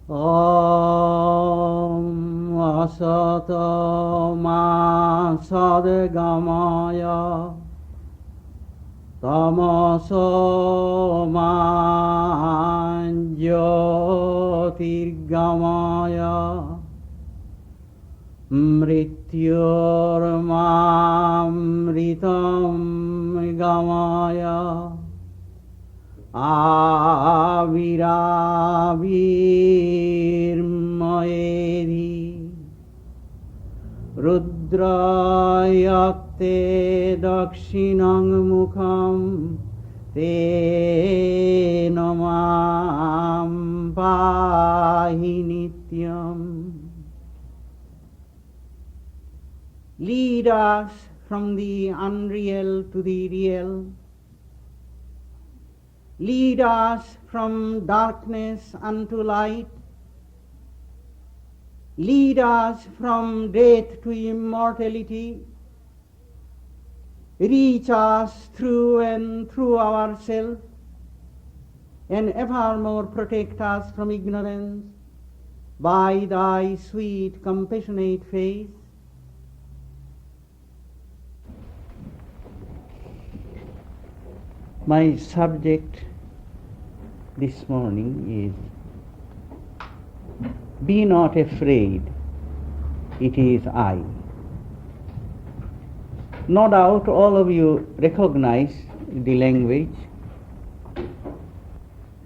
Om Asato Ma Sadgamaya Tamaso Ma Jyotirgamaya Mrityurmamritam Gamaya Aviravirmayedi Rudrayakte Dakshinang Mukham Te Namam Pahi Nityam. Lead us from the unreal to the real. Lead us from darkness unto light. Lead us from death to immortality. Reach us through and through ourselves, and evermore protect us from ignorance by thy sweet, compassionate face. My subject this morning is be not afraid, it is I. No doubt all of you recognize the language,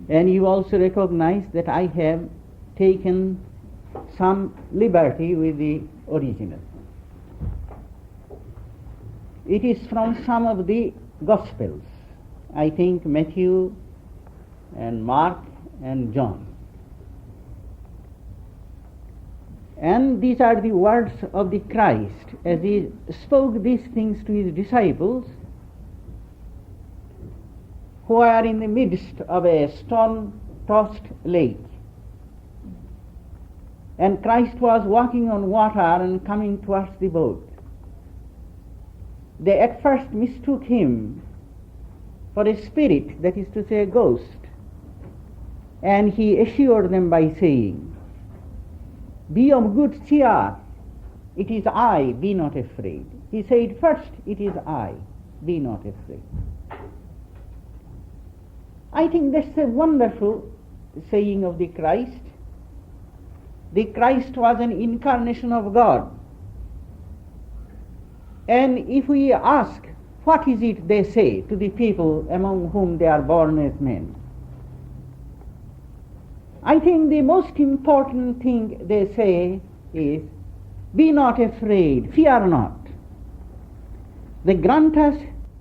and you also recognize that I have taken some liberty with the original. It is from some of the Gospels. I think Matthew and Mark and John. And these are the words of the Christ as he spoke these things to his disciples who are in the midst of a storm-tossed lake. And Christ was walking on water and coming towards the boat. They at first mistook him for a spirit, that is to say a ghost. And he assured them by saying, be of good cheer, it is I, be not afraid. He said first, it is I, be not afraid. I think that's a wonderful saying of the Christ. The Christ was an incarnation of God. And if we ask, what is it they say to the people among whom they are born as men? I think the most important thing they say is, be not afraid, fear not. They grant us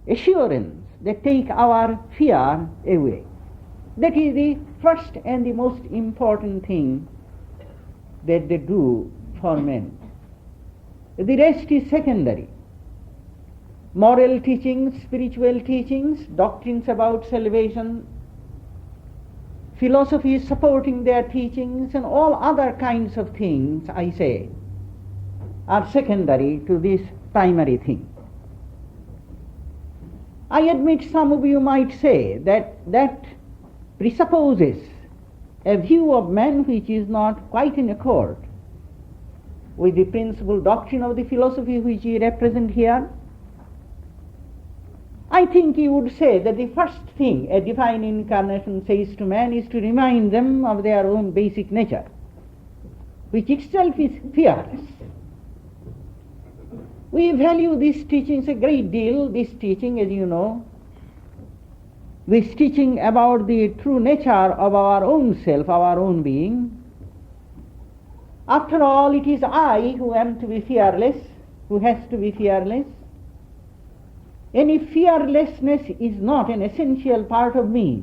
assurance, they take our fear away. That is the first and the most important thing that they do for men. The rest is secondary. Moral teachings, spiritual teachings, doctrines about salvation, philosophy supporting their teachings, and all other kinds of things, I say, are secondary to this primary thing. I admit some of you might say that that presupposes a view of man which is not quite in accord with the principal doctrine of the philosophy which we represent here. I think you would say that the first thing a divine incarnation says to man is to remind them of their own basic nature, which itself is fearless. We value these teachings a great deal, this teaching, as you know, this teaching about the true nature of our own self, our own being. After all, it is I who am to be fearless, who has to be fearless. And if fearlessness is not an essential part of me,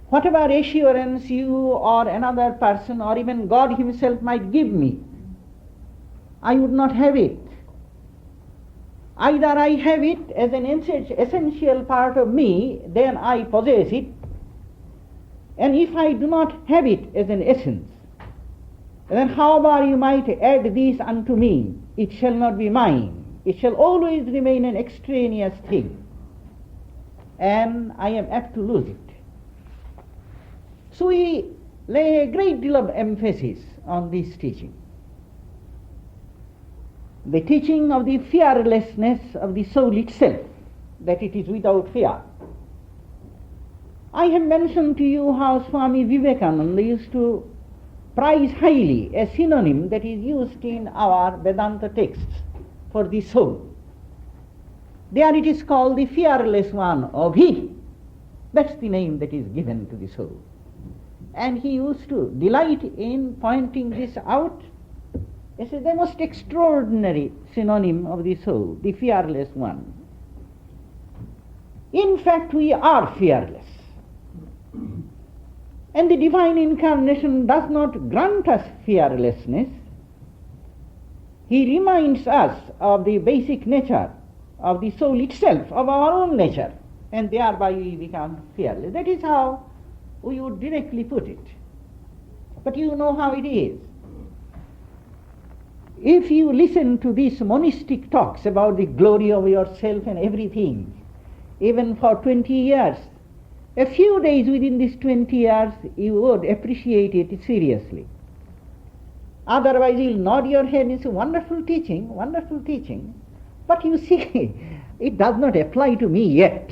whatever assurance you or another person or even God himself might give me, I would not have it. Either I have it as an essential part of me, then I possess it, and if I do not have it as an essence, then however you might add this unto me, it shall not be mine. It shall always remain an extraneous thing, and I am apt to lose it. So we lay a great deal of emphasis on this teaching. The teaching of the fearlessness of the soul itself, that it is without fear. I have mentioned to you how Swami Vivekananda used to prize highly a synonym that is used in our Vedanta texts for the soul. There it is called the fearless one, Abhi. That's the name that is given to the soul. And he used to delight in pointing this out as the most extraordinary synonym of the soul, the fearless one. In fact, we are fearless. And the divine incarnation does not grant us fearlessness. He reminds us of the basic nature of the soul itself, of our own nature, and thereby we become fearless. That is how we would directly put it. But you know how it is. If you listen to these monistic talks about the glory of yourself and everything, even for 20 years, a few days within these 20 years, you would appreciate it seriously. Otherwise, you'll nod your head and say, wonderful teaching, wonderful teaching. But you see, it does not apply to me yet.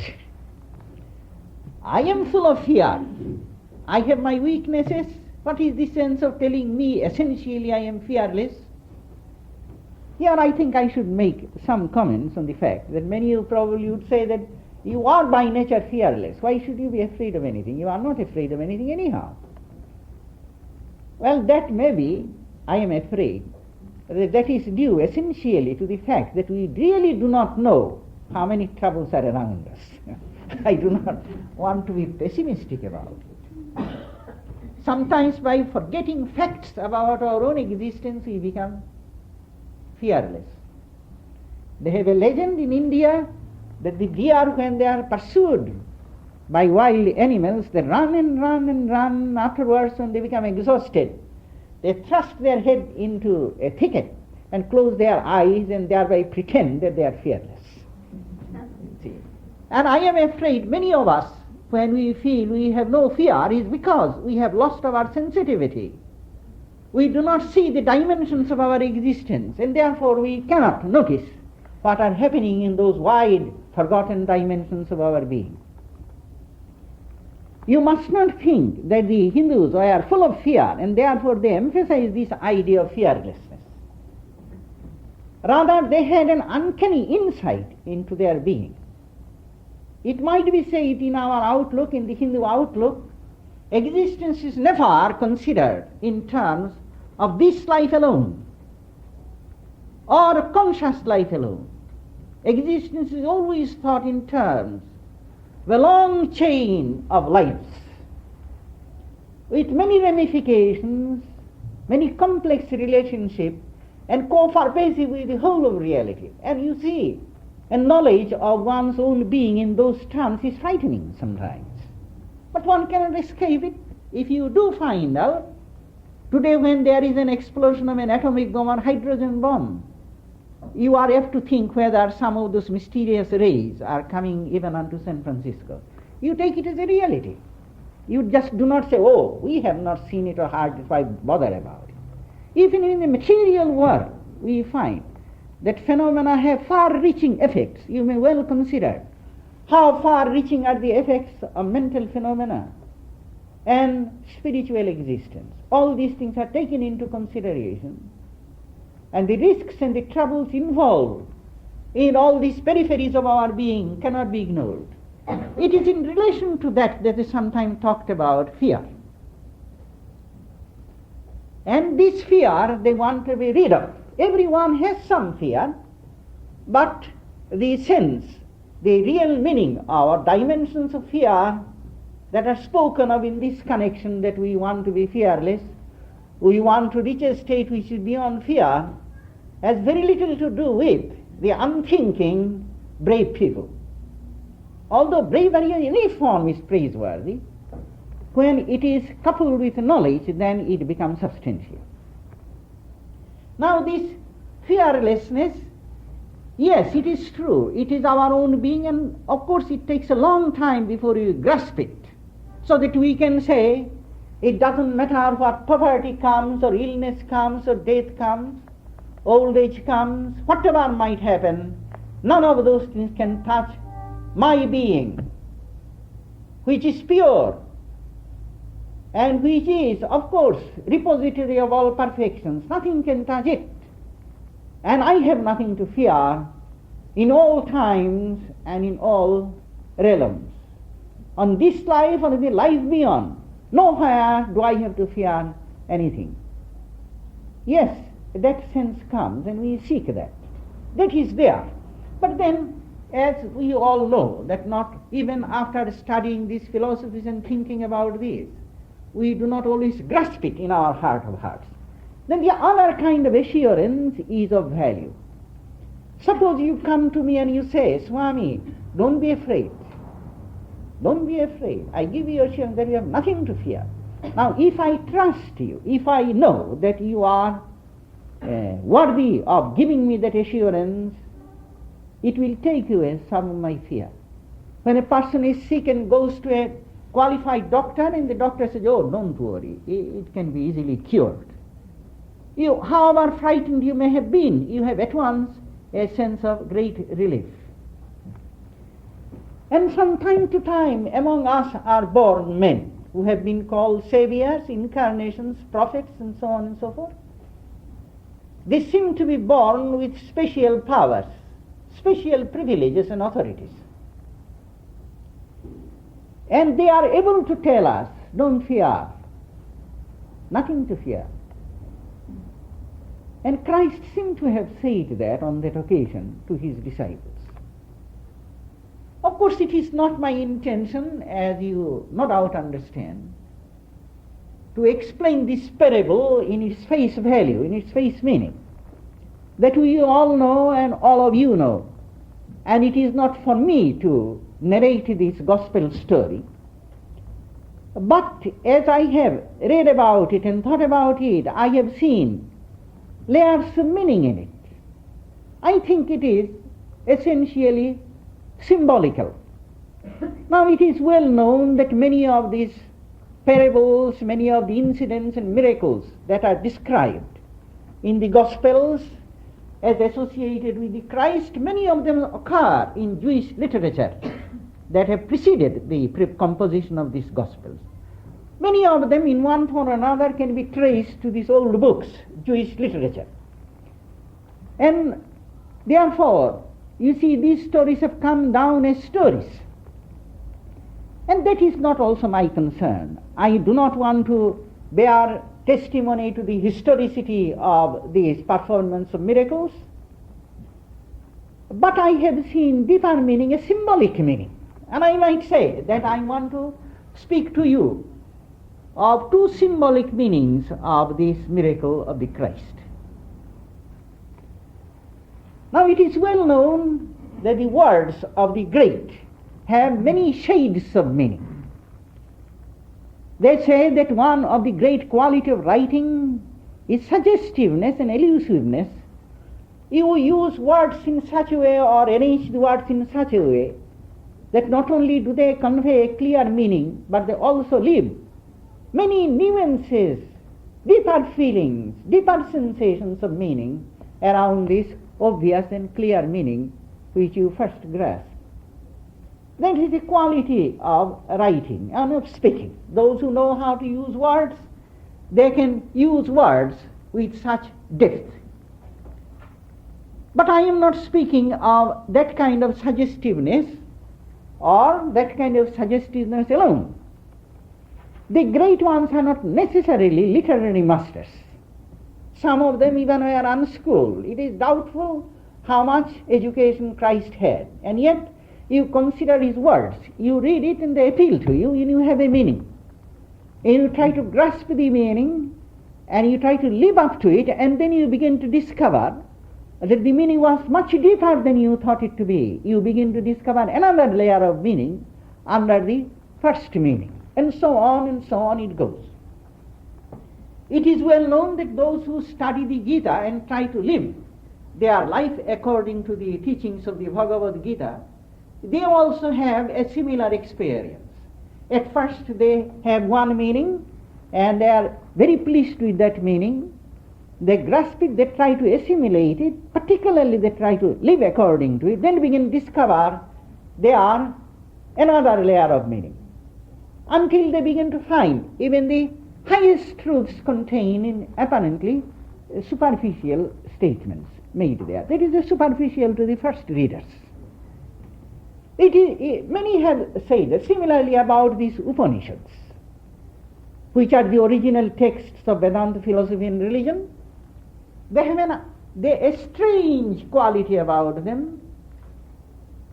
I am full of fear. I have my weaknesses. What is the sense of telling me essentially I am fearless? Here I think I should make some comments on the fact that many of you probably would say that you are by nature fearless. Why should you be afraid of anything? You are not afraid of anything anyhow. Well, that may be, I am afraid, that is due essentially to the fact that we really do not know how many troubles are around us. I do not want to be pessimistic about it. Sometimes by forgetting facts about our own existence, we become fearless. They have a legend in India that the deer, when they are pursued by wild animals, they run and run and run. Afterwards, when they become exhausted, they thrust their head into a thicket and close their eyes and thereby pretend that they are fearless. See? And I am afraid many of us, when we feel we have no fear, is because we have lost our sensitivity. We do not see the dimensions of our existence, and therefore we cannot notice what are happening in those wide, forgotten dimensions of our being. You must not think that the Hindus are full of fear and therefore they emphasize this idea of fearlessness. Rather, they had an uncanny insight into their being. It might be said in our outlook, in the Hindu outlook, existence is never considered in terms of this life alone or a conscious life alone. Existence is always thought in terms of a long chain of lives with many ramifications, many complex relationships, and co-pervasive with the whole of reality. And you see, a knowledge of one's own being in those terms is frightening sometimes. But one cannot escape it. If you do find out, today when there is an explosion of an atomic bomb or hydrogen bomb, you are apt to think whether some of those mysterious rays are coming even unto San Francisco. You take it as a reality. You just do not say, oh, we have not seen it or heard it, why bother about it. Even in the material world, we find that phenomena have far-reaching effects. You may well consider how far-reaching are the effects of mental phenomena and spiritual existence. All these things are taken into consideration. And the risks and the troubles involved in all these peripheries of our being cannot be ignored. It is in relation to that is sometimes talked about fear. And this fear they want to be rid of. Everyone has some fear, but the sense, the real meaning or dimensions of fear that are spoken of in this connection, that we want to be fearless, we want to reach a state which is beyond fear, has very little to do with the unthinking, brave people. Although bravery in any form is praiseworthy, when it is coupled with knowledge, then it becomes substantial. Now this fearlessness, yes, it is true, it is our own being, and of course it takes a long time before you grasp it, so that we can say, It doesn't matter what poverty comes or illness comes or death comes, old age comes, whatever might happen, none of those things can touch my being, which is pure and which is, of course, repository of all perfections. Nothing can touch it. And I have nothing to fear in all times and in all realms. On this life or in the life beyond, nowhere do I have to fear anything. Yes, that sense comes and we seek that. That is there. But then, as we all know, that not even after studying these philosophies and thinking about this, we do not always grasp it in our heart of hearts. Then the other kind of assurance is of value. Suppose you come to me and you say, Swami, don't be afraid. Don't be afraid. I give you assurance that you have nothing to fear. Now, if I trust you, if I know that you are worthy of giving me that assurance, it will take away some of my fear. When a person is sick and goes to a qualified doctor and the doctor says, oh, don't worry, it can be easily cured. You, however frightened you may have been, you have at once a sense of great relief. And from time to time among us are born men who have been called saviors, incarnations, prophets, and so on and so forth. They seem to be born with special powers, special privileges and authorities. And they are able to tell us, don't fear, nothing to fear. And Christ seemed to have said that on that occasion to his disciples. Of course, it is not my intention, as you no doubt understand, to explain this parable in its face value, in its face meaning, that we all know and all of you know. And it is not for me to narrate this gospel story. But as I have read about it and thought about it, I have seen layers of meaning in it. I think it is essentially symbolical. Now it is well known that many of these parables, many of the incidents and miracles that are described in the Gospels as associated with the Christ, many of them occur in Jewish literature that have preceded the composition of these Gospels. Many of them in one form or another can be traced to these old books, Jewish literature. And therefore, you see, these stories have come down as stories. And that is not also my concern. I do not want to bear testimony to the historicity of these performance of miracles, but I have seen deeper meaning, a symbolic meaning. And I might say that I want to speak to you of two symbolic meanings of this miracle of the Christ. Now it is well known that the words of the great have many shades of meaning. They say that one of the great quality of writing is suggestiveness and elusiveness. You use words in such a way or arrange the words in such a way that not only do they convey a clear meaning, but they also leave many nuances, deeper feelings, deeper sensations of meaning around this obvious and clear meaning which you first grasp. That is the quality of writing and of speaking. Those who know how to use words, they can use words with such depth. But I am not speaking of that kind of suggestiveness or that kind of suggestiveness alone. The great ones are not necessarily literary masters. Some of them even were unschooled. It is doubtful how much education Christ had. And yet you consider his words, you read it and they appeal to you and you have a meaning. And you try to grasp the meaning and you try to live up to it, and then you begin to discover that the meaning was much deeper than you thought it to be. You begin to discover another layer of meaning under the first meaning. And so on it goes. It is well known that those who study the Gita and try to live their life according to the teachings of the Bhagavad Gita, they also have a similar experience. At first they have one meaning, and they are very pleased with that meaning. They grasp it, they try to assimilate it, particularly they try to live according to it, then begin to discover they are another layer of meaning, until they begin to find even the highest truths contained in apparently superficial statements made there. That is superficial to the first readers. Many have said similarly about these Upanishads, which are the original texts of Vedanta philosophy and religion. They have a strange quality about them.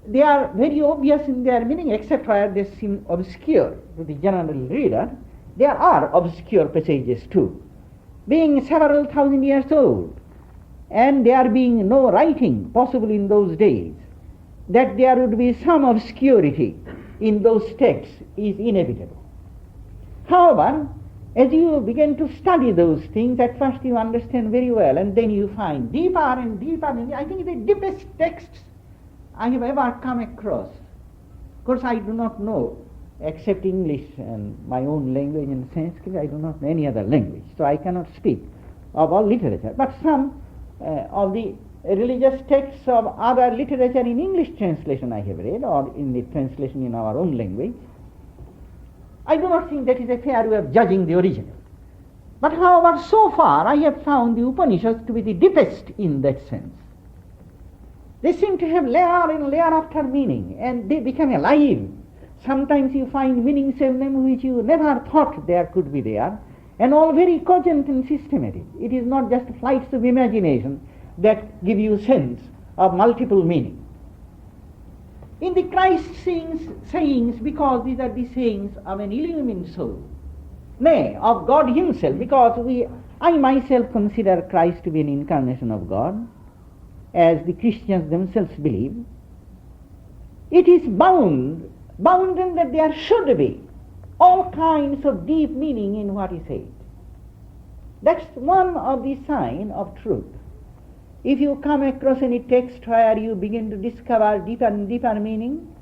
They are very obvious in their meaning, except where they seem obscure to the general reader. There are obscure passages too, being several thousand years old, and there being no writing possible in those days, that there would be some obscurity in those texts is inevitable. However, as you begin to study those things, at first you understand very well, and then you find deeper and deeper. I think the deepest texts I have ever come across. Of course, I do not know, except English and my own language and Sanskrit, I do not know any other language, so I cannot speak of all literature. But some of the religious texts of other literature in English translation I have read, or in the translation in our own language, I do not think that is a fair way of judging the original. But however, so far I have found the Upanishads to be the deepest in that sense. They seem to have layer and layer after meaning, and they become alive. Sometimes you find meanings in them which you never thought there could be there, and all very cogent and systematic. It is not just flights of imagination that give you sense of multiple meaning. In the Christ sayings, because these are the sayings of an illumined soul, nay, of God himself, because I myself consider Christ to be an incarnation of God, as the Christians themselves believe, it is bound in that there should be all kinds of deep meaning in what he said. That's one of the signs of truth. If you come across any text where you begin to discover deeper and deeper meaning,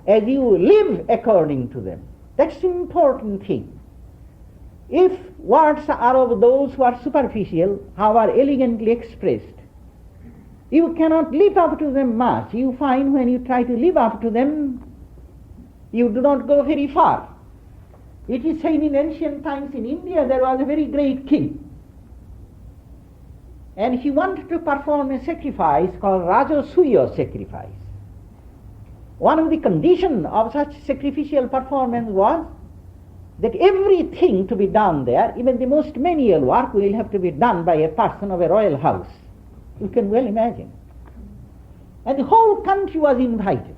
as you live according to them, that's an important thing. If words are of those who are superficial, however elegantly expressed, you cannot live up to them much. You find when you try to live up to them, you do not go very far. It is said in ancient times in India there was a very great king, and he wanted to perform a sacrifice called Rajasuya sacrifice. One of the conditions of such sacrificial performance was that everything to be done there, even the most menial work, will have to be done by a person of a royal house. You can well imagine. And the whole country was invited.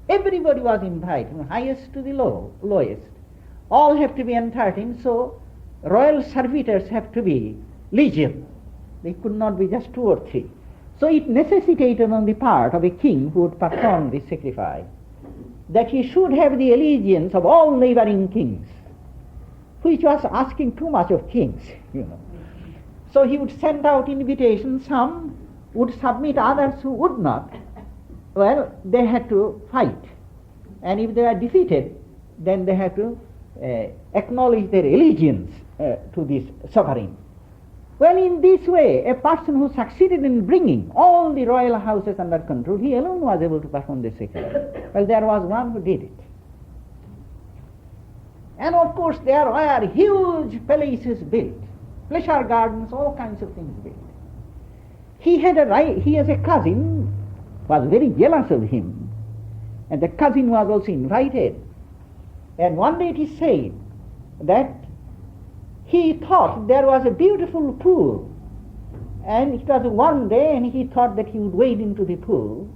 Everybody was invited, from highest to the lowest. All have to be entertained, so royal servitors have to be legion. They could not be just 2 or 3. So it necessitated on the part of a king who would perform this sacrifice that he should have the allegiance of all neighboring kings, which was asking too much of kings, So he would send out invitations, some would submit, others who would not. Well, they had to fight, and if they were defeated, then they had to acknowledge their allegiance to this sovereign. Well, in this way, a person who succeeded in bringing all the royal houses under control, he alone was able to perform the sacrifice. Well, there was one who did it. And of course, there were huge palaces built, pleasure gardens, all kinds of things built. He has a cousin who was very jealous of him, and the cousin was also invited. And one day it is said that he thought there was a beautiful pool, and it was a warm day, and he thought that he would wade into the pool.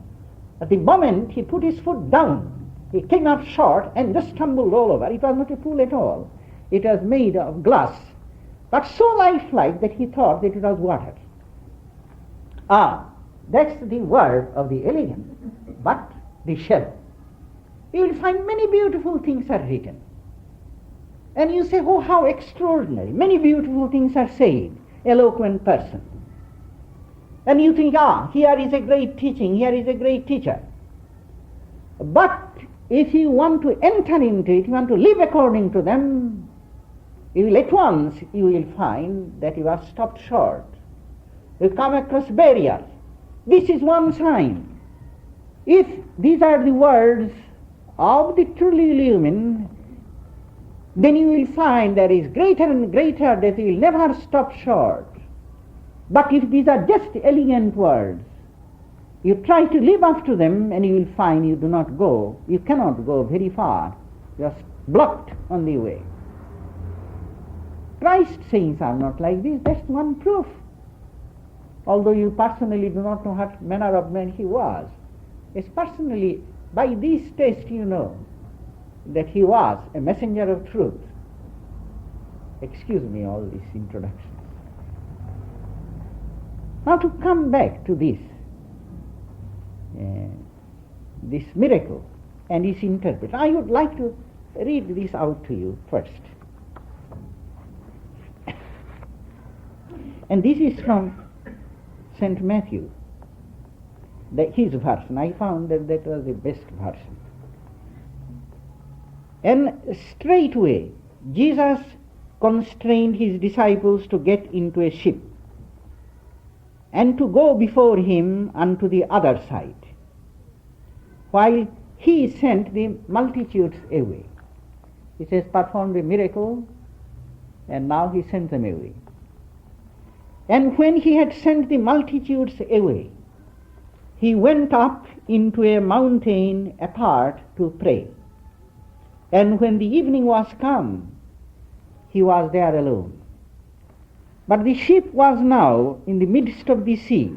At the moment he put his foot down, he came up short and just tumbled all over. It was not a pool at all. It was made of glass, but so lifelike that he thought that it was water. That's the word of the elegant, but the shallow. You will find many beautiful things are written. And you say, oh, how extraordinary. Many beautiful things are said. Eloquent person. And you think, here is a great teaching, here is a great teacher. But if you want to enter into it, you want to live according to them, at once you will find that you are stopped short. You come across barriers. This is one sign. If these are the words of the truly illumined, then you will find there is greater and greater that you will never stop short. But if these are just elegant words, you try to live up to them and you will find you do not go. You cannot go very far. You are blocked on the way. Christ's sayings are not like this. That's one proof. Although you personally do not know what manner of man he was, yes, personally, by this test you know that he was a messenger of truth. Excuse me all these introductions. Now to come back to this miracle and its interpretation, I would like to read this out to you first. And this is from St. Matthew, his version. I found that was the best version. And straightway Jesus constrained his disciples to get into a ship and to go before him unto the other side, while he sent the multitudes away. He says, performed a miracle, and now he sent them away. And when he had sent the multitudes away, he went up into a mountain apart to pray. And when the evening was come, he was there alone. But the ship was now in the midst of the sea,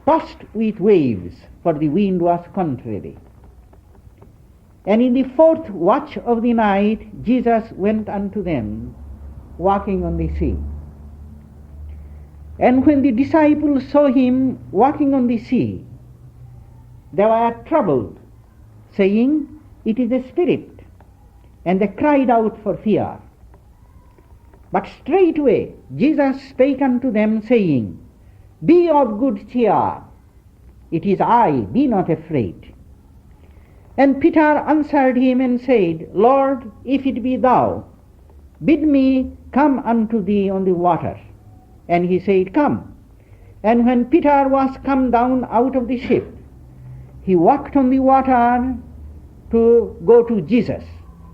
tossed with waves, for the wind was contrary. And in the fourth watch of the night, Jesus went unto them, walking on the sea. And when the disciples saw him walking on the sea, they were troubled, saying, It is a spirit. And they cried out for fear. But straightway Jesus spake unto them, saying, Be of good cheer, it is I, be not afraid. And Peter answered him and said, Lord, if it be thou, bid me come unto thee on the water. And he said, Come. And when Peter was come down out of the ship, he walked on the water to go to Jesus.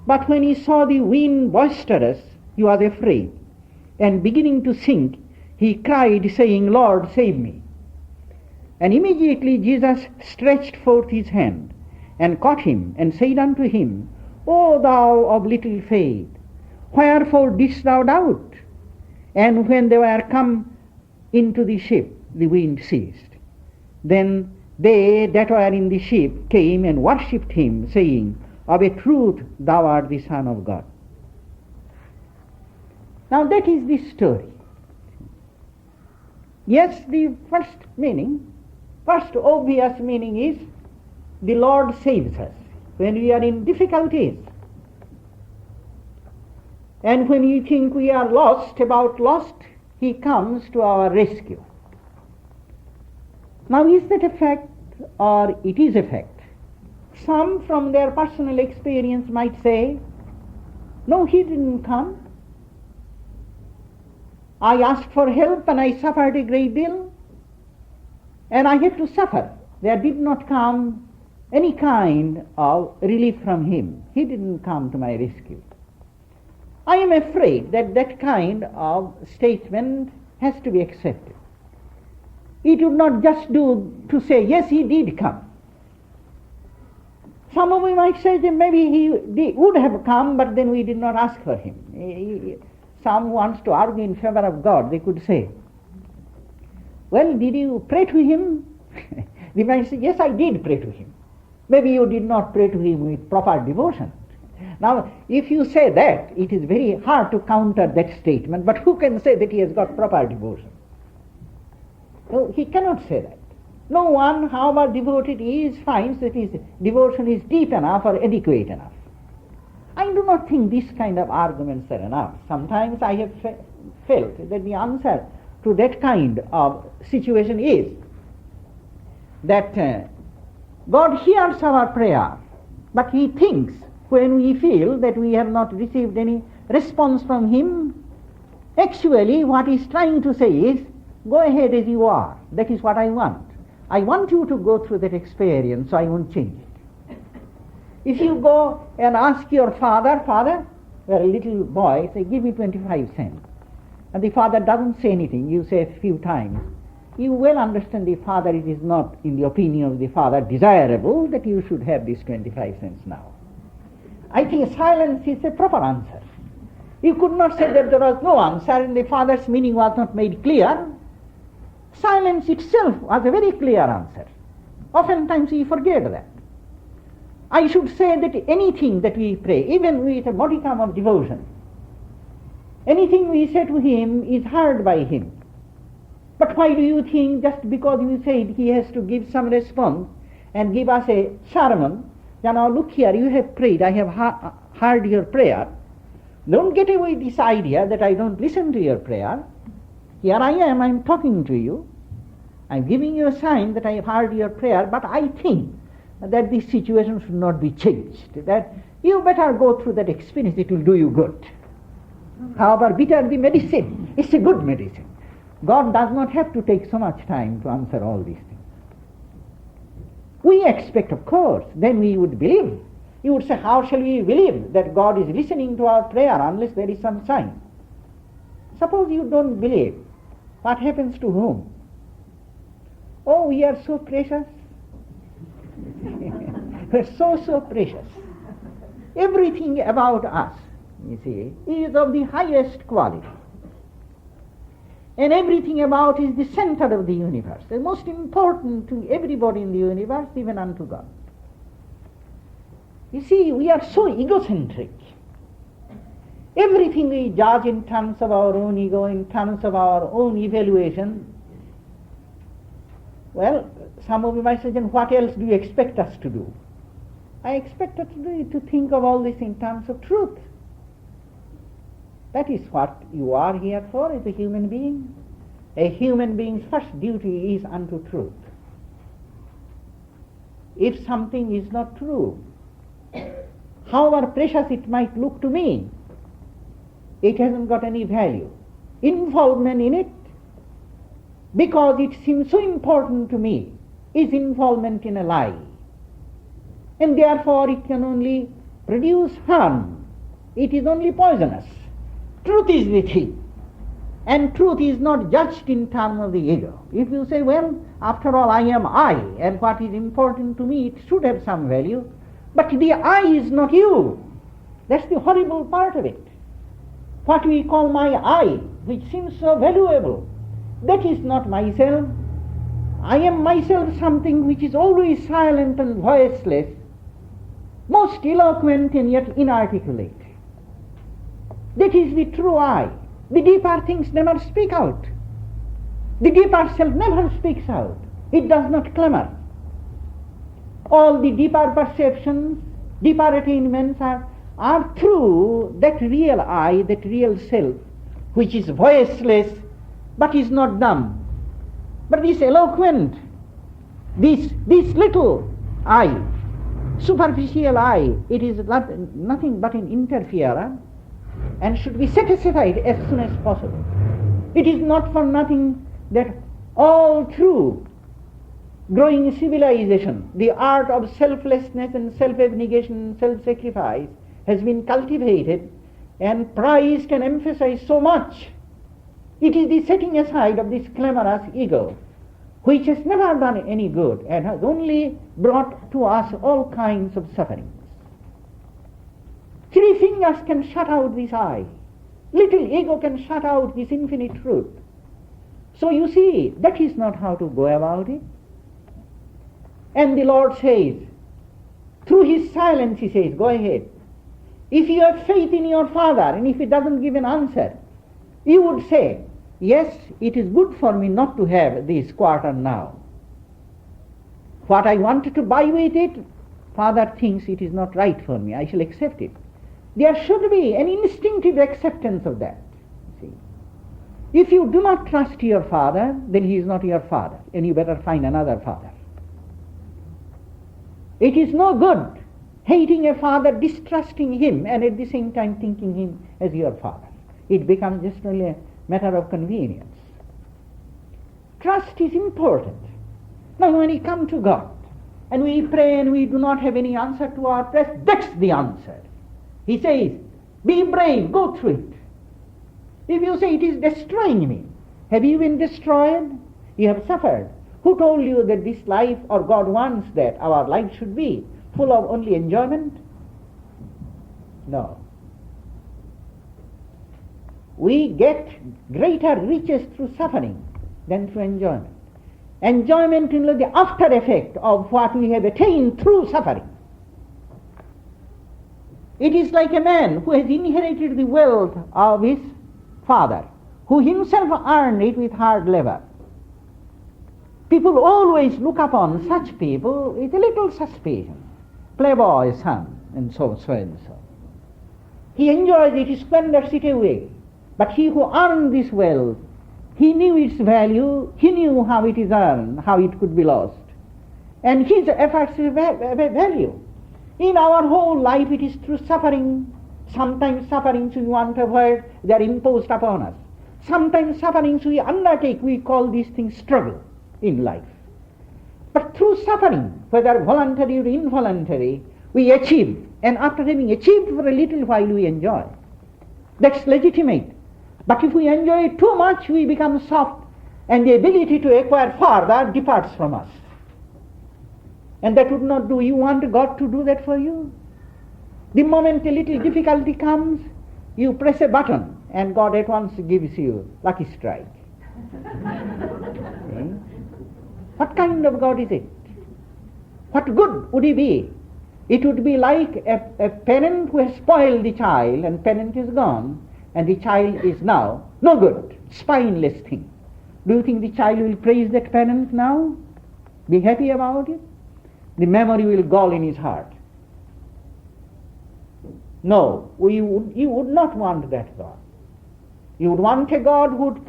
But when he saw the wind boisterous, he was afraid, and beginning to sink, he cried, saying, Lord, save me. And immediately Jesus stretched forth his hand, and caught him, and said unto him, O thou of little faith, wherefore didst thou doubt? And when they were come into the ship, the wind ceased. Then they that were in the ship came and worshipped him, saying, Of a truth thou art the Son of God. Now that is the story. Yes, the first obvious meaning is, the Lord saves us when we are in difficulties. And when we think we are lost, he comes to our rescue. Now is that a fact or it is a fact? Some from their personal experience might say, no, he didn't come. I asked for help and I suffered a great deal, and I had to suffer. There did not come any kind of relief from him. He didn't come to my rescue. I am afraid that that kind of statement has to be accepted. It would not just do to say, yes, he did come. Some of you might say that maybe he would have come, but then we did not ask for him. Some wants to argue in favor of God. They could say, well, did you pray to him? They might say, yes, I did pray to him. Maybe you did not pray to him with proper devotion. Now, if you say that, it is very hard to counter that statement, but who can say that he has got proper devotion? No, he cannot say that. No one, however devoted he is, finds that his devotion is deep enough or adequate enough. I do not think this kind of arguments are enough. Sometimes I have felt that the answer to that kind of situation is that God hears our prayer, but he thinks when we feel that we have not received any response from him, actually what he's trying to say is, go ahead as you are. That is what I want. I want you to go through that experience, so I won't change it. If you go and ask your father, you're a little boy, say, give me 25 cents. And the father doesn't say anything, you say a few times. You well understand the father, it is not, in the opinion of the father, desirable that you should have this 25 cents now. I think silence is a proper answer. You could not say that there was no answer and the father's meaning was not made clear. Silence itself was a very clear answer. Oftentimes we forget that. I should say that anything that we pray, even with a modicum of devotion, anything we say to him is heard by him. But why do you think just because you said he has to give some response and give us a sermon, then now look here, you have prayed, I have heard your prayer. Don't get away with this idea that I don't listen to your prayer. Here I am, I'm talking to you. I'm giving you a sign that I have heard your prayer, but I think that this situation should not be changed, that you better go through that experience, it will do you good. However bitter the medicine, it's a good medicine. God does not have to take so much time to answer all these things. We expect, of course, then we would believe. You would say, how shall we believe that God is listening to our prayer unless there is some sign? Suppose you don't believe, what happens to whom? Oh, we are so precious. We're so precious. Everything about us, you see, is of the highest quality. And everything about is the center of the universe, the most important to everybody in the universe, even unto God. You see, we are so egocentric. Everything we judge in terms of our own ego, in terms of our own evaluation. Well, some of you might say, then what else do you expect us to do? I expect us to think of all this in terms of truth. That is what you are here for as a human being. A human being's first duty is unto truth. If something is not true, however precious it might look to me, it hasn't got any value. Involvement in it, because it seems so important to me, is involvement in a lie. And therefore it can only produce harm. It is only poisonous. Truth is the thing. And truth is not judged in terms of the ego. If you say, well, after all, I am I, and what is important to me, it should have some value. But the I is not you. That's the horrible part of it. What we call my I, which seems so valuable, that is not myself. I am myself something which is always silent and voiceless, most eloquent and yet inarticulate. That is the true I. The deeper things never speak out. The deeper self never speaks out. It does not clamor. All the deeper perceptions, deeper attainments are through that real I, that real self, which is voiceless but is not dumb. But this eloquent, this little I, superficial I, it is nothing but an interferer and should be set aside as soon as possible. It is not for nothing that all through growing civilization, the art of selflessness and self-abnegation and self-sacrifice has been cultivated and prized and emphasized so much. It is the setting aside of this clamorous ego, which has never done any good and has only brought to us all kinds of sufferings. 3 fingers can shut out this I. Little ego can shut out this infinite truth. So you see, that is not how to go about it. And the Lord says, through his silence he says, go ahead. If you have faith in your Father and if he doesn't give an answer, you would say, yes, it is good for me not to have this quarter now. What I wanted to buy with it, Father thinks it is not right for me, I shall accept it. There should be an instinctive acceptance of that. See? If you do not trust your Father, then he is not your Father, and you better find another Father. It is no good hating a father, distrusting him, and at the same time thinking him as your father. It becomes just only a matter of convenience. Trust is important. Now when we come to God, and we pray and we do not have any answer to our prayers, that's the answer. He says, be brave, go through it. If you say it is destroying me, have you been destroyed? You have suffered. Who told you that this life, or God wants that our life should be full of only enjoyment? No. We get greater riches through suffering than through enjoyment. Enjoyment is the after effect of what we have attained through suffering. It is like a man who has inherited the wealth of his father, who himself earned it with hard labor. People always look upon such people with a little suspicion. Playboy son, and so and so. He enjoys it, he squanders it away. But he who earned this wealth, he knew its value, he knew how it is earned, how it could be lost. And his efforts have value. In our whole life it is through suffering. Sometimes sufferings we want to avoid, they are imposed upon us. Sometimes sufferings we undertake, we call these things struggle in life. But through suffering, whether voluntary or involuntary, we achieve. And after having achieved for a little while, we enjoy. That's legitimate. But if we enjoy too much, we become soft, and the ability to acquire further departs from us. And that would not do. You want God to do that for you? The moment a little difficulty comes, you press a button, and God at once gives you lucky strike. What kind of God is it? What good would he be? It would be like a parent who has spoiled the child, and parent is gone, and the child is now no good, spineless thing. Do you think the child will praise that parent now? Be happy about it? The memory will gall in his heart. No, you would not want that God. You would want a God who would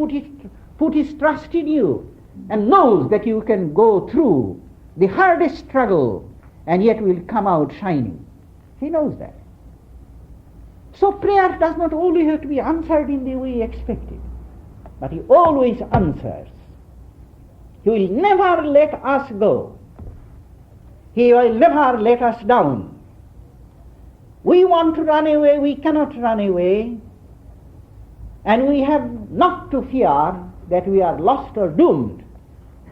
put his trust in you and knows that you can go through the hardest struggle and yet will come out shining. He knows that. So prayer does not always have to be answered in the way expected, but he always answers. He will never let us go. He will never let us down. We want to run away, we cannot run away, and we have not to fear that we are lost or doomed.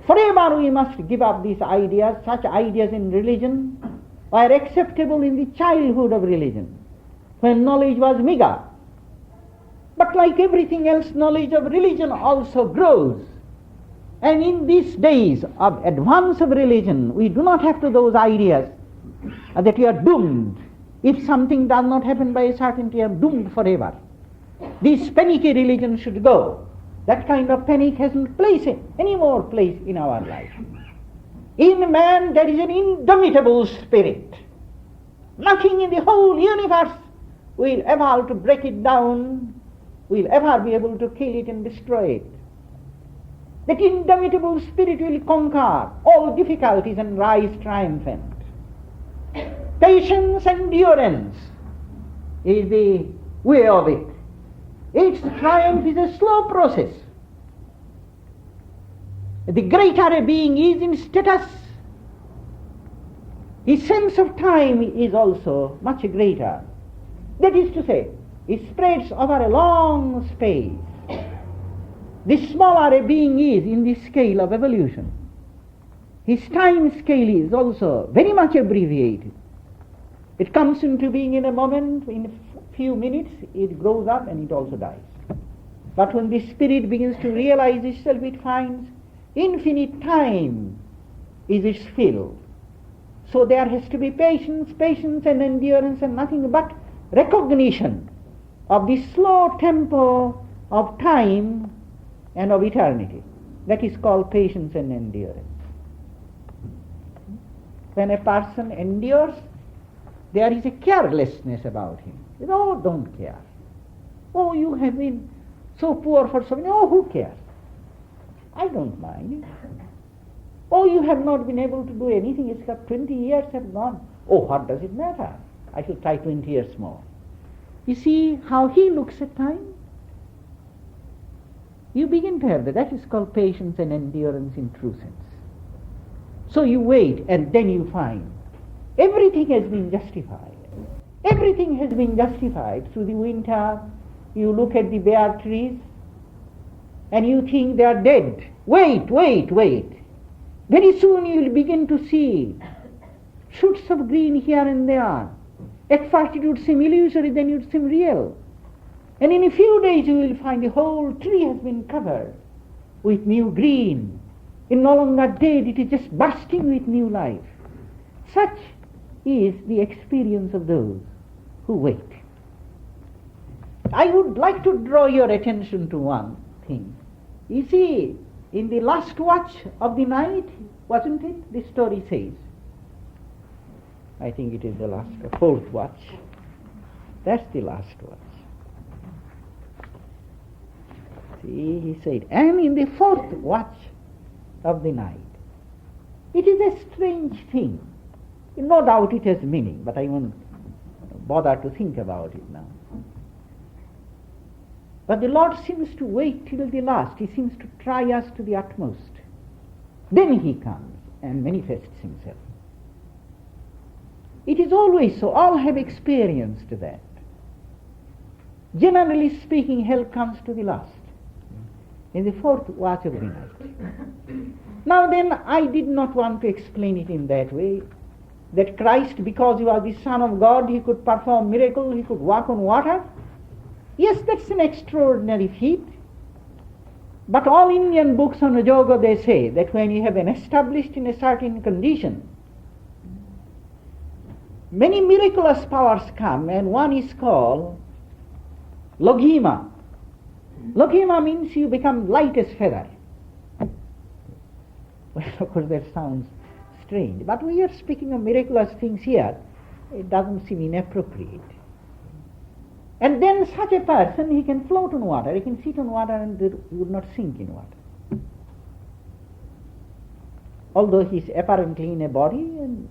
Forever we must give up these ideas. Such ideas in religion were acceptable in the childhood of religion, when knowledge was meager. But like everything else, knowledge of religion also grows. And in these days of advance of religion, we do not have to those ideas that you are doomed. If something does not happen by a certainty, I am doomed forever. This panicky religion should go. That kind of panic hasn't any more place in our life. In man there is an indomitable spirit. Nothing in the whole universe will ever to break it down, will ever be able to kill it and destroy it. That indomitable spirit will conquer all difficulties and rise triumphant. Patience and endurance is the way of it. Its triumph is a slow process. The greater a being is in status, his sense of time is also much greater. That is to say, it spreads over a long space. The smaller a being is in the scale of evolution, his time scale is also very much abbreviated. It comes into being in a moment, in a few minutes, it grows up and it also dies. But when the spirit begins to realize itself, it finds infinite time is its field. So there has to be patience and endurance, and nothing but recognition of the slow tempo of time and of eternity. That is called patience and endurance. When a person endures, there is a carelessness about him. Oh, don't care. Oh, you have been so poor for so many. Oh, who cares? I don't mind. Oh, you have not been able to do anything except 20 years have gone. Oh, what does it matter? I shall try 20 years more. You see how he looks at time? You begin to have that. That is called patience and endurance in true sense. So you wait, and then you find everything has been justified. Everything has been justified. Through the winter, you look at the bare trees, and you think they are dead. Wait. Very soon you will begin to see shoots of green here and there. At first it would seem illusory, then it would seem real. And in a few days you will find the whole tree has been covered with new green. It's no longer dead, it is just bursting with new life. Such is the experience of those who wait. I would like to draw your attention to one thing. You see, in the last watch of the night, wasn't it? The story says. I think it is the last, fourth watch. That's the last watch. See, he said, and in the fourth watch of the night. It is a strange thing. No doubt it has meaning, but I won't bother to think about it now. But the Lord seems to wait till the last. He seems to try us to the utmost. Then he comes and manifests himself. It is always so. All have experienced that. Generally speaking, hell comes to the last, in the fourth watch of the night. Now then, I did not want to explain it in that way, that Christ, because he was the Son of God, he could perform miracles, he could walk on water. Yes, that's an extraordinary feat. But all Indian books on yoga, they say that when you have been established in a certain condition, many miraculous powers come, and one is called Logima. Logima means you become light as feather. Well, of course that sounds strange, but we are speaking of miraculous things here. It doesn't seem inappropriate. And then such a person, he can float on water, he can sit on water and he would not sink in water. Although he is apparently in a body, and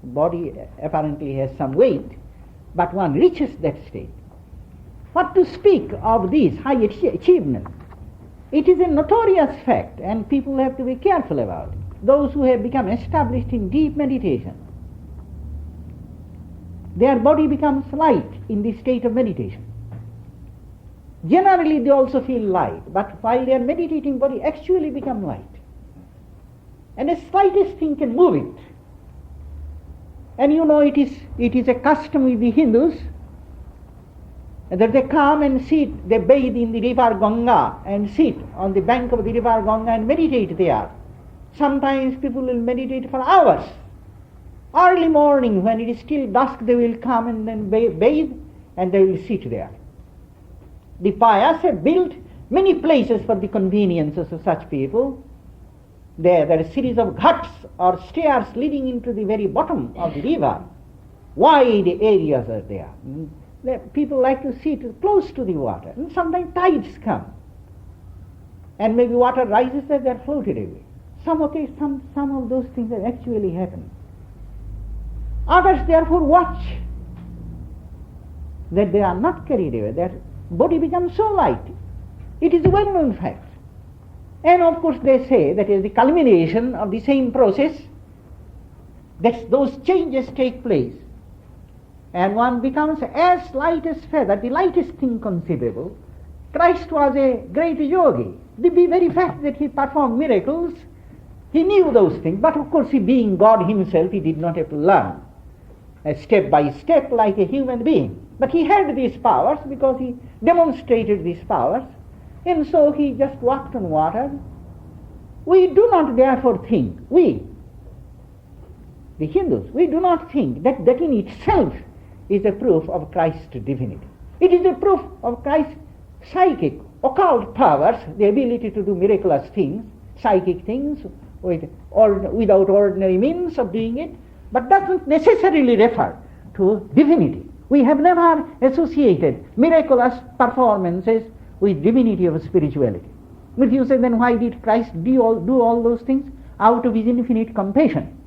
body apparently has some weight, but one reaches that state. What to speak of these high achievements? It is a notorious fact, and people have to be careful about it. Those who have become established in deep meditation, their body becomes light in the state of meditation. Generally they also feel light, but while they are meditating, body actually becomes light. And the slightest thing can move it. And you know, it is a custom with the Hindus that they come and sit, they bathe in the river Ganga and sit on the bank of the river Ganga and meditate there. Sometimes people will meditate for hours. Early morning, when it is still dusk, they will come and then bathe and they will sit there. The pious have built many places for the conveniences of such people. There are a series of ghats or stairs leading into the very bottom of the river. Wide areas are there. People like to sit close to the water. And sometimes tides come. And maybe water rises there, they are floated away. Some of those things have actually happened. Others therefore watch that they are not carried away. Their body becomes so light. It is a well-known fact. And of course they say that is the culmination of the same process, that those changes take place. And one becomes as light as feather, the lightest thing conceivable. Christ was a great yogi. The very fact that he performed miracles, he knew those things. But of course, he being God himself, he did not have to learn step by step like a human being. But he had these powers because he demonstrated these powers. And so he just walked on water. We do not therefore think, the Hindus, we do not think that in itself is a proof of Christ's divinity. It is a proof of Christ's psychic, occult powers, the ability to do miraculous things, psychic things, without ordinary means of doing it, but doesn't necessarily refer to divinity. We have never associated miraculous performances with divinity of spirituality. If you say, then why did Christ do all those things? Out of his infinite compassion.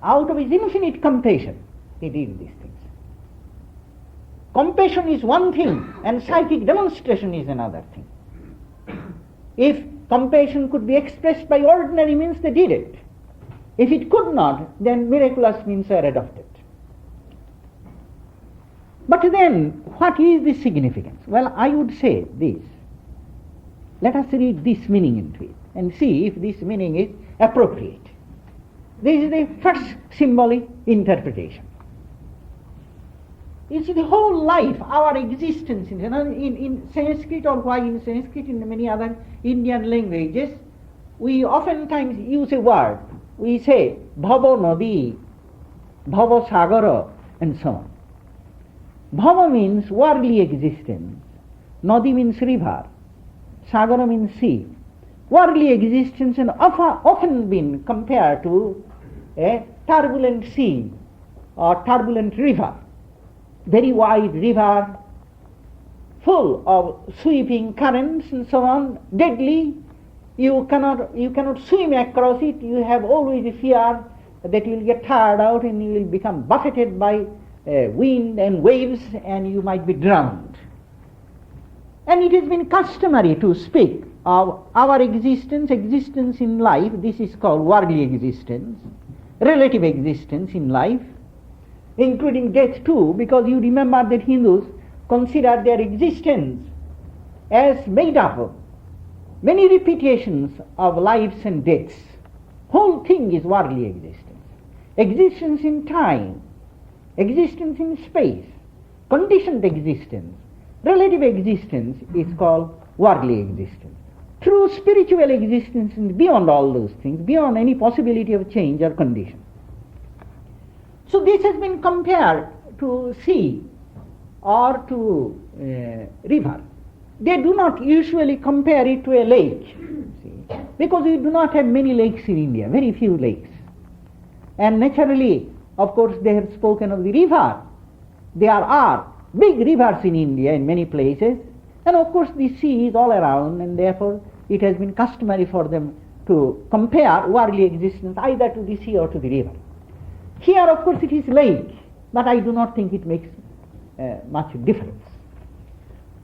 Out of his infinite compassion, he did these things. Compassion is one thing, and psychic demonstration is another thing. If compassion could be expressed by ordinary means, they did it. If it could not, then miraculous means are adopted. But then, what is the significance? Well, I would say this. Let us read this meaning into it and see if this meaning is appropriate. This is the first symbolic interpretation. You see, the whole life, our existence, in Sanskrit, or why in Sanskrit, in many other Indian languages, we oftentimes use a word. We say, Bhava Nadi, Bhava Sagara, and so on. Bhava means worldly existence. Nadi means river. Sagara means sea. Worldly existence has often been compared to a turbulent sea or turbulent river. Very wide river, full of sweeping currents and so on, deadly. You cannot swim across it. You have always a fear that you will get tired out and you will become buffeted by wind and waves and you might be drowned. And it has been customary to speak of our existence in life. This is called worldly existence, relative existence in life, including death too, because you remember that Hindus consider their existence as made up of many repetitions of lives and deaths. Whole thing is worldly existence. Existence in time, existence in space, conditioned existence, relative existence is called worldly existence. True spiritual existence is beyond all those things, beyond any possibility of change or condition. So this has been compared to sea or to river. They do not usually compare it to a lake, see, because we do not have many lakes in India, very few lakes. And naturally, of course, they have spoken of the river. There are big rivers in India in many places, and of course the sea is all around, and therefore it has been customary for them to compare worldly existence either to the sea or to the river. Here, of course, it is lake, but I do not think it makes much difference.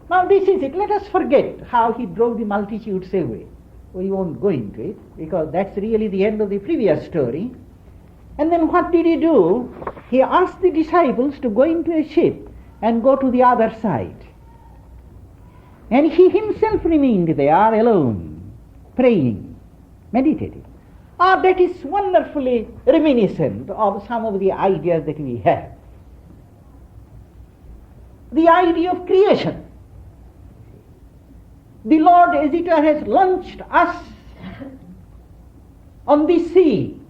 Now this is it. Let us forget how he drove the multitudes away. We won't go into it, because that's really the end of the previous story. And then what did he do? He asked the disciples to go into a ship and go to the other side. And he himself remained there alone, praying, meditating. That is wonderfully reminiscent of some of the ideas that we have. The idea of creation. The Lord, as it were, has launched us on the sea.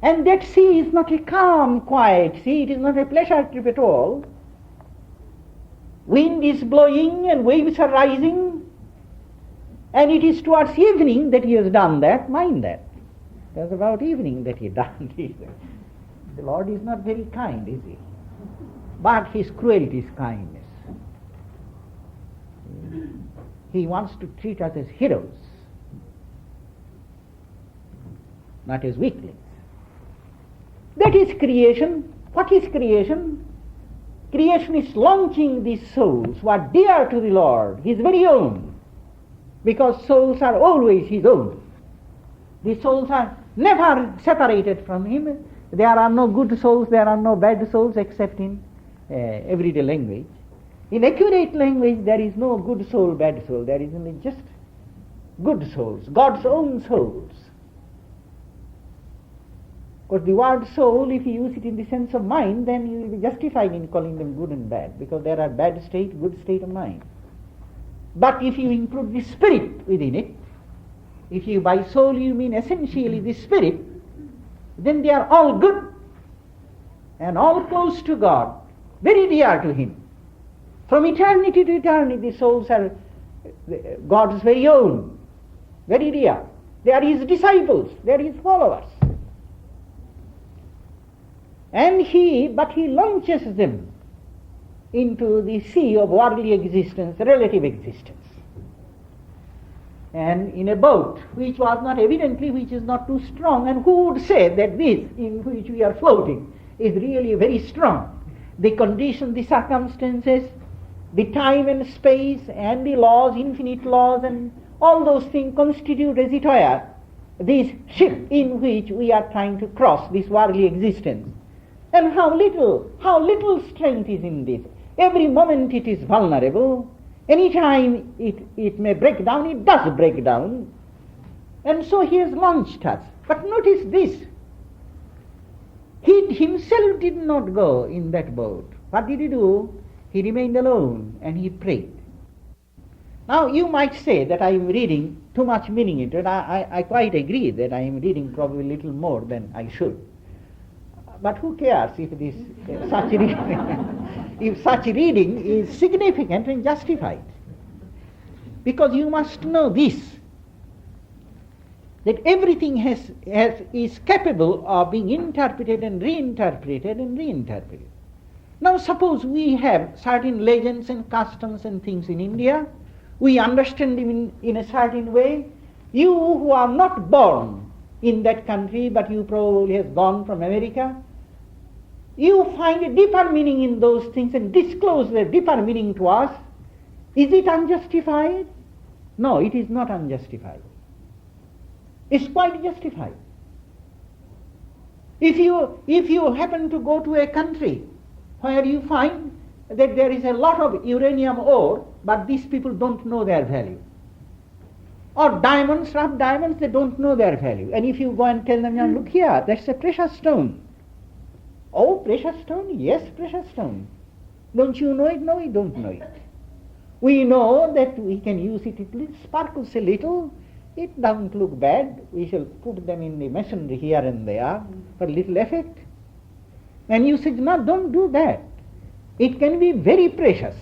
And that sea is not a calm, quiet sea. It is not a pleasure trip at all. Wind is blowing and waves are rising. And it is towards evening that he has done that. Mind that. It was about evening that he done this. The Lord is not very kind, is he? But his cruelty is kindness. He wants to treat us as heroes, not as weaklings. That is creation. What is creation? Creation is launching these souls who are dear to the Lord, his very own, because souls are always his own. The souls are never separated from him. There are no good souls, there are no bad souls except in everyday language. In accurate language, there is no good soul, bad soul. There is only just good souls, God's own souls. Because the word soul, if you use it in the sense of mind, then you will be justified in calling them good and bad, because there are bad state, good state of mind. But if you include the spirit within it, if you by soul you mean essentially the spirit, then they are all good and all close to God, very dear to him. From eternity to eternity, the souls are God's very own, very dear. They are his disciples, they are his followers. And he launches them into the sea of worldly existence, relative existence. and in a boat which was not evidently, which is not too strong, and who would say that this in which we are floating is really very strong? The conditions, the circumstances, the time and space and the laws, infinite laws, and all those things constitute, as it were, this ship in which we are trying to cross this worldly existence. And how little strength is in this. Every moment it is vulnerable. Any time it may break down, it does break down. And so he has launched us. But notice this. He himself did not go in that boat. What did he do? He remained alone and he prayed. Now you might say that I am reading too much meaning into it. I quite agree that I am reading probably a little more than I should. But who cares if this such reading, if such reading is significant and justified? Because you must know this, that everything is capable of being interpreted and reinterpreted and reinterpreted. Now suppose we have certain legends and customs and things in India, we understand them in a certain way. You who are not born in that country, but you probably have gone from America, you find a deeper meaning in those things and disclose the deeper meaning to us. Is it unjustified? No, it is not unjustified. It's quite justified. If you happen to go to a country where you find that there is a lot of uranium ore, but these people don't know their value. Or diamonds, rough diamonds, they don't know their value. And if you go and tell them, look here, that's a precious stone. Oh, precious stone? Yes, precious stone. Don't you know it? No, we don't know it. We know that we can use it, it sparkles a little, it doesn't look bad. We shall put them in the masonry here and there for little effect. And you say, no, don't do that. It can be very precious.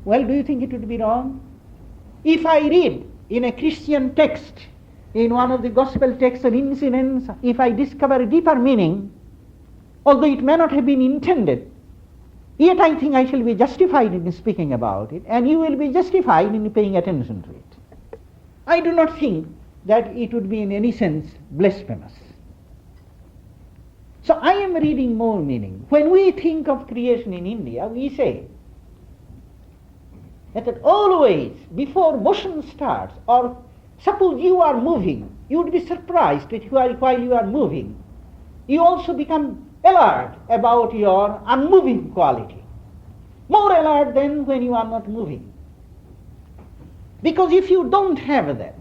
Well, do you think it would be wrong? If I read in a Christian text, in one of the gospel texts or incidents, if I discover a deeper meaning, although it may not have been intended, yet I think I shall be justified in speaking about it, and you will be justified in paying attention to it. I do not think that it would be in any sense blasphemous. So I am reading more meaning. When we think of creation in India, we say that always before motion starts, or suppose you are moving, you would be surprised that while you are moving, you also become alert about your unmoving quality. More alert than when you are not moving. Because if you don't have that,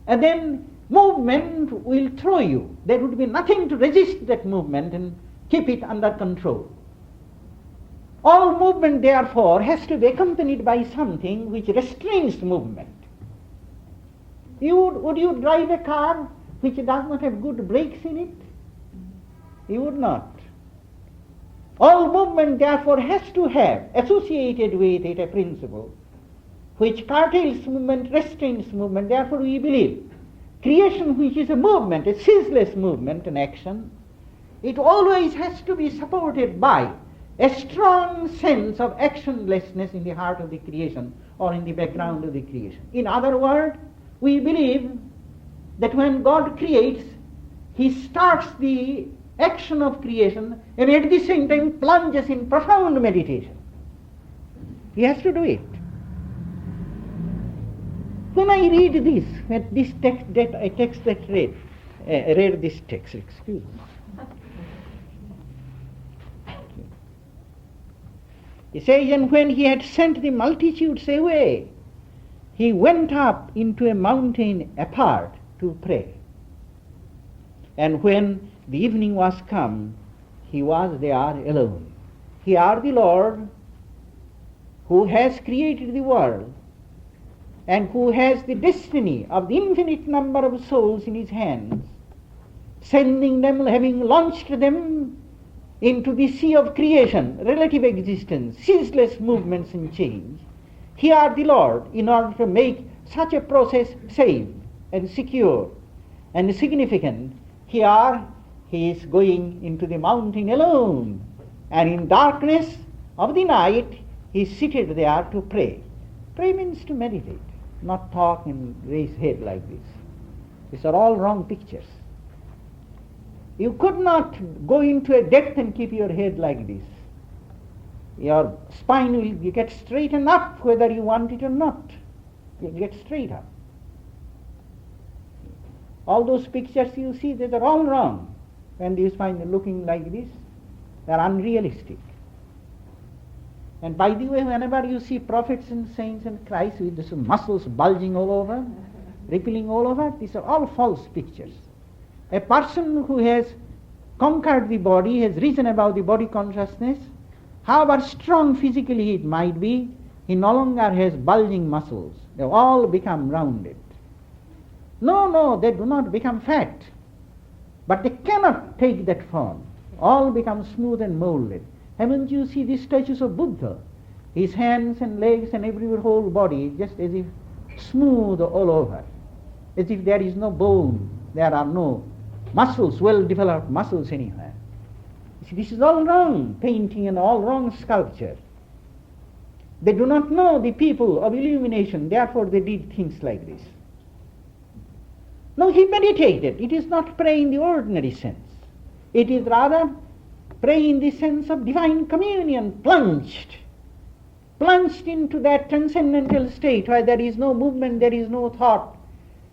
and then movement will throw you. There would be nothing to resist that movement and keep it under control. All movement, therefore, has to be accompanied by something which restrains movement. Would you drive a car which does not have good brakes in it? You would not. All movement, therefore, has to have associated with it a principle which curtails movement, restrains movement. Therefore, we believe creation, which is a movement, a ceaseless movement and action, it always has to be supported by a strong sense of actionlessness in the heart of the creation or in the background of the creation. In other words, we believe that when God creates, He starts the action of creation and at the same time plunges in profound meditation. He has to do it. When I read this, read this text, excuse me. He says, and when he had sent the multitudes away, he went up into a mountain apart to pray. And when the evening was come, he was there alone. Here the Lord, who has created the world, and who has the destiny of the infinite number of souls in his hands, sending them, having launched them into the sea of creation, relative existence, ceaseless movements and change. Here the Lord, in order to make such a process safe and secure and significant, here he is going into the mountain alone, and in darkness of the night he is seated there to pray. Pray means to meditate. not talk and raise head like this. These are all wrong pictures. You could not go into a depth and keep your head like this. Your spine will get straightened up whether you want it or not. You get straight up. All those pictures you see, they are all wrong. When you find looking like this, they are unrealistic. And by the way, whenever you see prophets and saints and Christ with these muscles bulging all over, rippling all over, these are all false pictures. A person who has conquered the body, has risen above the body consciousness, however strong physically it might be, he no longer has bulging muscles. They all become rounded. No, they do not become fat. But they cannot take that form. All become smooth and molded. Haven't you seen these statues of Buddha? His hands and legs and every whole body just as if smooth all over. As if there is no bone, there are no muscles, well-developed muscles anywhere. You see, this is all wrong painting and all wrong sculpture. They do not know the people of illumination, therefore they did things like this. No, he meditated. It is not prayer in the ordinary sense. It is rather prayer in the sense of divine communion, plunged into that transcendental state where there is no movement, there is no thought,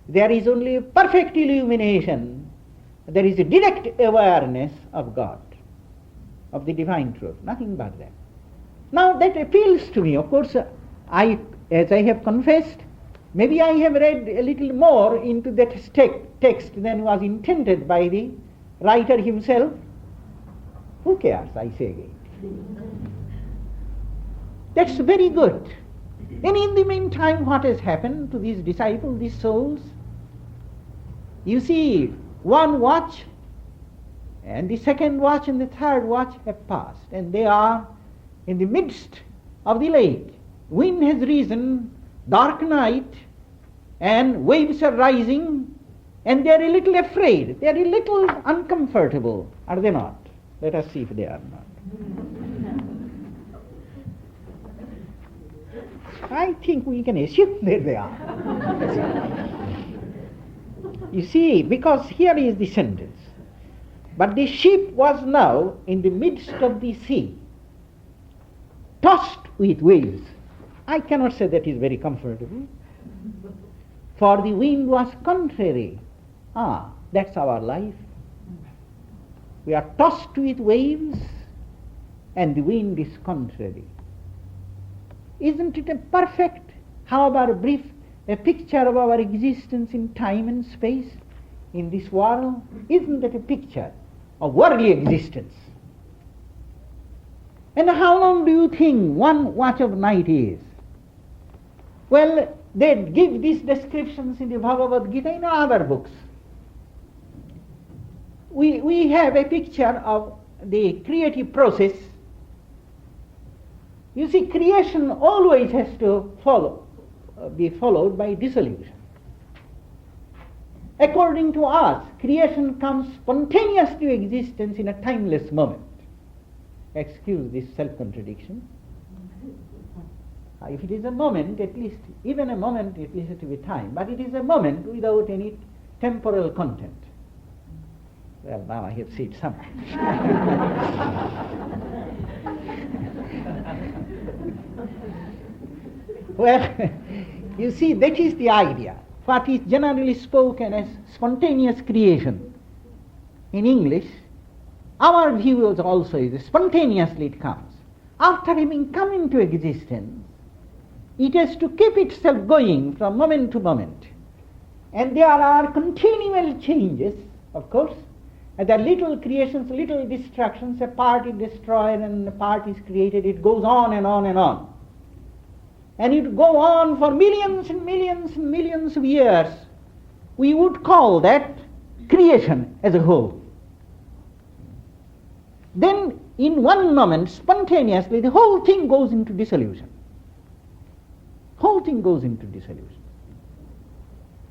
there is only perfect illumination, there is a direct awareness of God, of the divine truth, nothing but that. Now that appeals to me. Of course, as I have confessed, maybe I have read a little more into that text than was intended by the writer himself. Who cares, I say again. That's very good. And in the meantime, what has happened to these disciples, these souls? You see, one watch, and the second watch and the third watch have passed, and they are in the midst of the lake. Wind has risen, dark night, and waves are rising, and they are a little afraid. They are a little uncomfortable, are they not? Let us see if they are not. I think we can assume that they are. You see, because here is the sentence. But the ship was now in the midst of the sea, tossed with waves. I cannot say that is very comfortable. For the wind was contrary. That's our life. We are tossed with waves and the wind is contrary. Isn't it a perfect, however brief, a picture of our existence in time and space in this world? Isn't that a picture of worldly existence? And how long do you think one watch of night is? Well, they give these descriptions in the Bhagavad Gita in other books. We have a picture of the creative process. You see, creation always has to be followed by dissolution. According to us, creation comes spontaneous to existence in a timeless moment. Excuse this self-contradiction. If it is a moment, at least, even a moment, it is to be time, but it is a moment without any temporal content. Well, now I have said something. Well, you see, that is the idea. What is generally spoken as spontaneous creation. In English, our view also is spontaneously it comes. After having come into existence, it has to keep itself going from moment to moment. And there are continual changes, of course. And there are little creations, little destructions, a part is destroyed and a part is created. It goes on and on and on. And it would go on for millions and millions and millions of years. We would call that creation as a whole. Then, in one moment, spontaneously, the whole thing goes into dissolution. Whole thing goes into dissolution.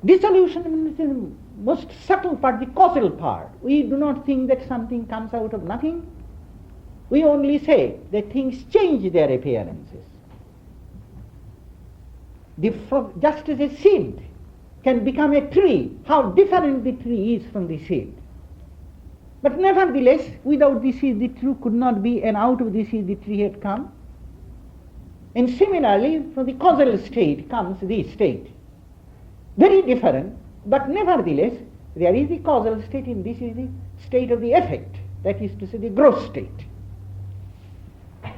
Dissolution is the most subtle part, the causal part. We do not think that something comes out of nothing. We only say that things change their appearances. Just as a seed can become a tree, how different the tree is from the seed. But nevertheless, without the seed the tree could not be, and out of the seed the tree had come. And similarly, from the causal state comes this state. Very different, but nevertheless, there is the causal state, and this is the state of the effect, that is to say, the gross state.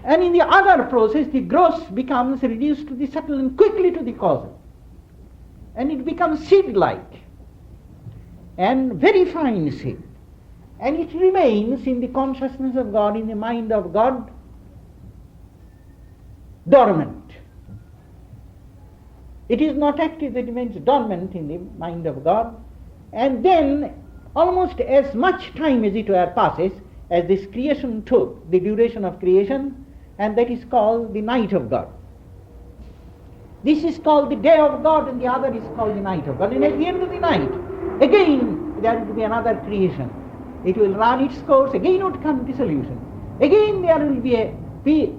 And in the other process, the gross becomes reduced to the subtle and quickly to the causal. And it becomes seed-like, and very fine seed. And it remains in the consciousness of God, in the mind of God, dormant. It is not active, it remains dormant in the mind of God. And then almost as much time as it were passes as this creation took, the duration of creation, and that is called the night of God. This is called the day of God, and the other is called the night of God. And at the end of the night, again there will be another creation. It will run its course, again would come dissolution. Again there will be a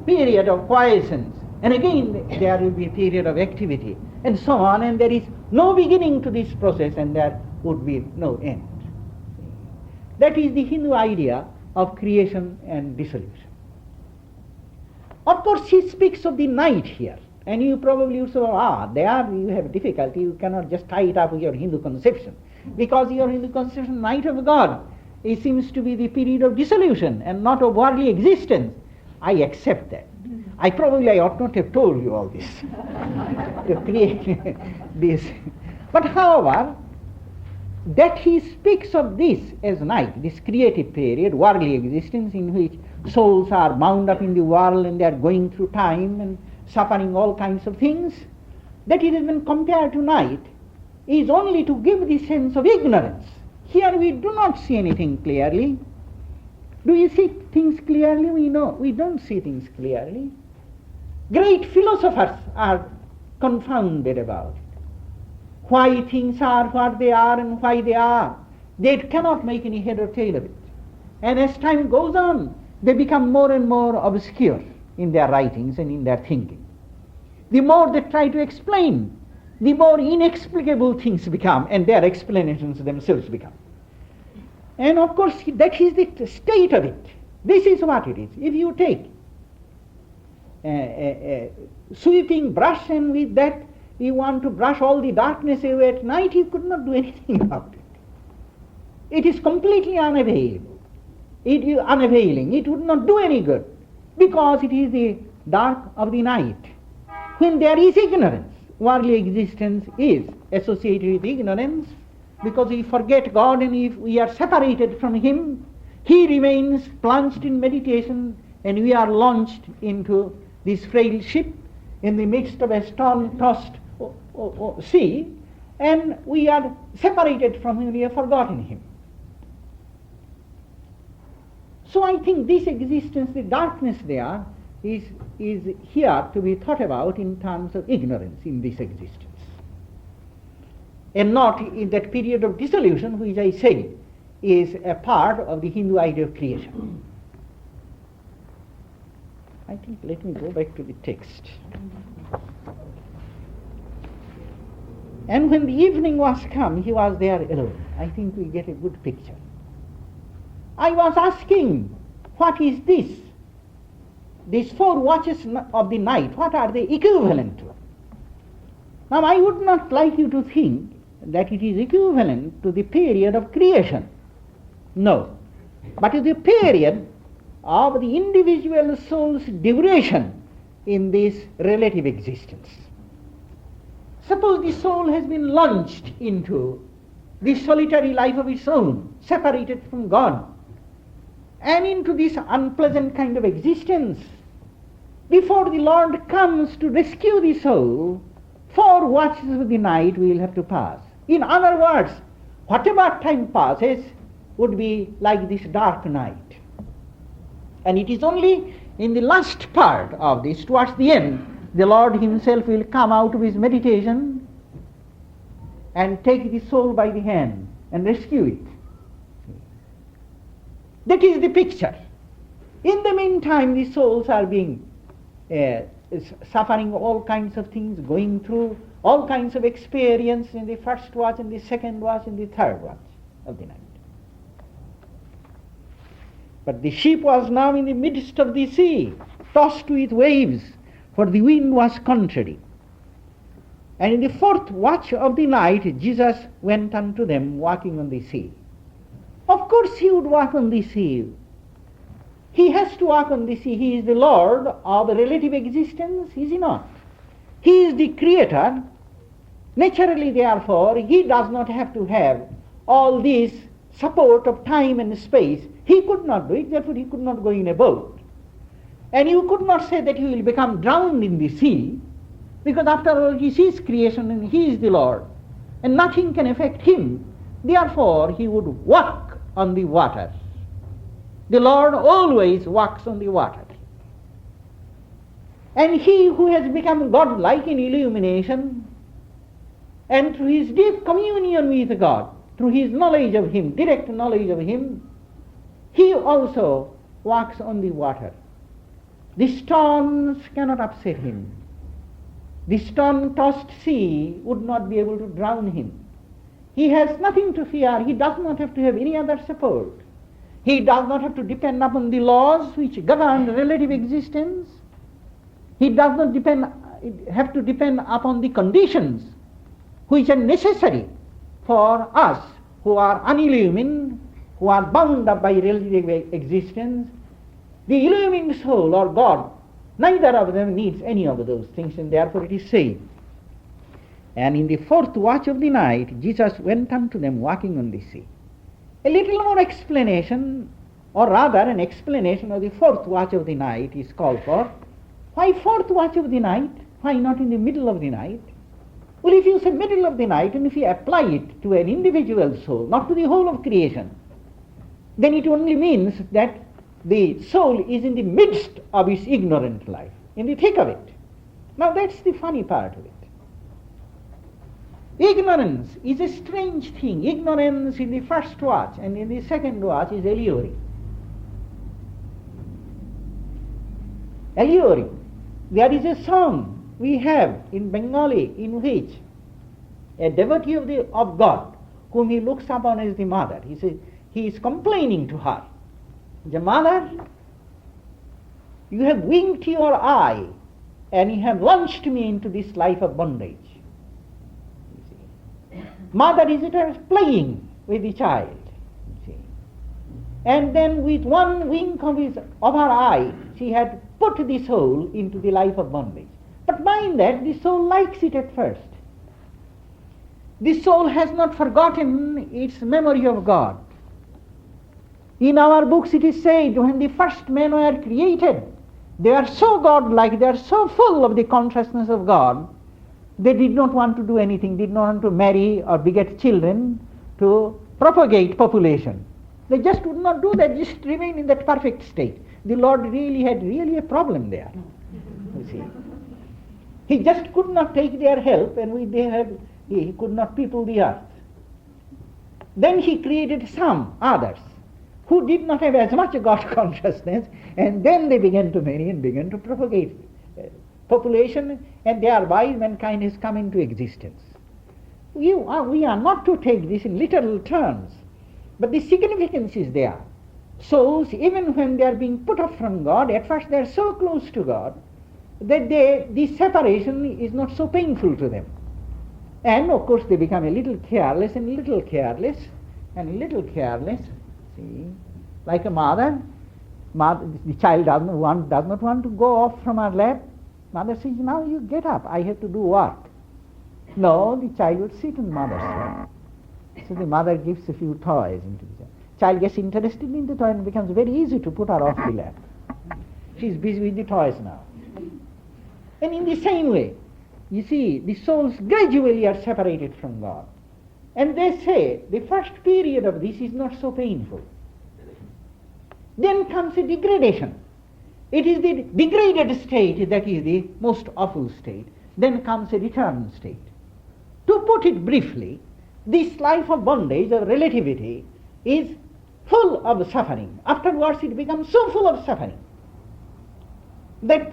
period of quiescence, and again there will be a period of activity, and so on, and there is no beginning to this process, and there would be no end. That is the Hindu idea of creation and dissolution. Of course, he speaks of the night here, and you probably would say, there you have difficulty, you cannot just tie it up with your Hindu conception, because your Hindu conception, night of God, it seems to be the period of dissolution and not of worldly existence. I accept that. I ought not have told you all this to create this. But however, that he speaks of this as night, this creative period, worldly existence, in which souls are bound up in the world and they are going through time and suffering all kinds of things, that it has been compared to night, is only to give the sense of ignorance. Here we do not see anything clearly. Do you see things clearly? We don't see things clearly. Great philosophers are confounded about it. Why things are what they are and why they are. They cannot make any head or tail of it. And as time goes on, they become more and more obscure in their writings and in their thinking. The more they try to explain, the more inexplicable things become, and their explanations themselves become. And of course, that is the state of it. This is what it is. If you take a sweeping brush, and with that you want to brush all the darkness away at night, you could not do anything about it. It is completely unavailable. It is unavailing. It would not do any good, because it is the dark of the night. When there is ignorance, worldly existence is associated with ignorance, because we forget God, and if we are separated from Him, He remains plunged in meditation, and we are launched into this frail ship in the midst of a storm-tossed sea, and we are separated from Him, we have forgotten Him. So I think this existence, the darkness there, is here to be thought about in terms of ignorance in this existence, and not in that period of dissolution which I say is a part of the Hindu idea of creation. I think, let me go back to the text. And when the evening was come, he was there alone. I think we get a good picture. I was asking, what is this? These 4 watches of the night, what are they equivalent to? Now I would not like you to think that it is equivalent to the period of creation. No. But to the period of the individual soul's duration in this relative existence. Suppose the soul has been launched into this solitary life of its own, separated from God, and into this unpleasant kind of existence. Before the Lord comes to rescue the soul, 4 watches of the night will have to pass. In other words, whatever time passes would be like this dark night. And it is only in the last part of this, towards the end, the Lord Himself will come out of His meditation and take the soul by the hand and rescue it. That is the picture. In the meantime, the souls are being suffering all kinds of things, going through all kinds of experience in the first watch, in the second watch, in the third watch of the night. But the ship was now in the midst of the sea, tossed with waves, for the wind was contrary. And in the fourth watch of the night, Jesus went unto them walking on the sea. Of course he would walk on the sea. He has to walk on the sea. He is the Lord of relative existence, is he not? He is the Creator. Naturally, therefore, he does not have to have all this support of time and space. He could not do it, therefore he could not go in a boat. And you could not say that he will become drowned in the sea, because after all he is creation and he is the Lord, and nothing can affect him. Therefore he would walk on the water. The Lord always walks on the water. And he who has become God-like in illumination, and through his deep communion with God, through his knowledge of him, direct knowledge of him, he also walks on the water. The storms cannot upset him. The storm-tossed sea would not be able to drown him. He has nothing to fear. He does not have to have any other support. He does not have to depend upon the laws which govern relative existence. He does not have to depend upon the conditions which are necessary for us who are unillumined, who are bound up by relative existence. The illumined soul or God, neither of them needs any of those things, and therefore it is said. And in the fourth watch of the night, Jesus went unto them walking on the sea. A little more explanation, or rather an explanation of the fourth watch of the night is called for. Why fourth watch of the night? Why not in the middle of the night? Well, if you say middle of the night, and if you apply it to an individual soul, not to the whole of creation, then it only means that the soul is in the midst of its ignorant life, in the thick of it. Now that's the funny part of it. Ignorance is a strange thing. Ignorance in the first watch and in the second watch is alluring. Alluring. There is a song we have in Bengali in which a devotee of God, whom he looks upon as the mother, he is complaining to her. The mother, you have winked your eye and you have launched me into this life of bondage. Mother is playing with the child, and then with one wink of her eye, she had put the soul into the life of bondage. But mind that, the soul likes it at first. The soul has not forgotten its memory of God. In our books it is said, when the first men were created, they are so God-like, they are so full of the consciousness of God, they did not want to do anything, did not want to marry or beget children to propagate population. They just would not do that, just remain in that perfect state. The Lord really had a problem there, you see. He just could not take their help, and he could not people the earth. Then he created some others who did not have as much God consciousness, and then they began to marry and began to propagate population, and thereby mankind has come into existence. We are not to take this in literal terms, but the significance is there. Souls, even when they are being put off from God, at first they are so close to God that the separation is not so painful to them. And of course they become a little careless and a little careless and a little careless. See, like a mother, the child does not want to go off from her lap. Mother says, now you get up, I have to do work. No, the child will sit in mother's lap. So the mother gives a few toys into the child. Child gets interested in the toy and it becomes very easy to put her off the lap. She is busy with the toys now. And in the same way, you see, the souls gradually are separated from God. And they say the first period of this is not so painful. Then comes a degradation. It is the degraded state that is the most awful state. Then comes a return state. To put it briefly, this life of bondage, of relativity, is full of suffering. Afterwards it becomes so full of suffering that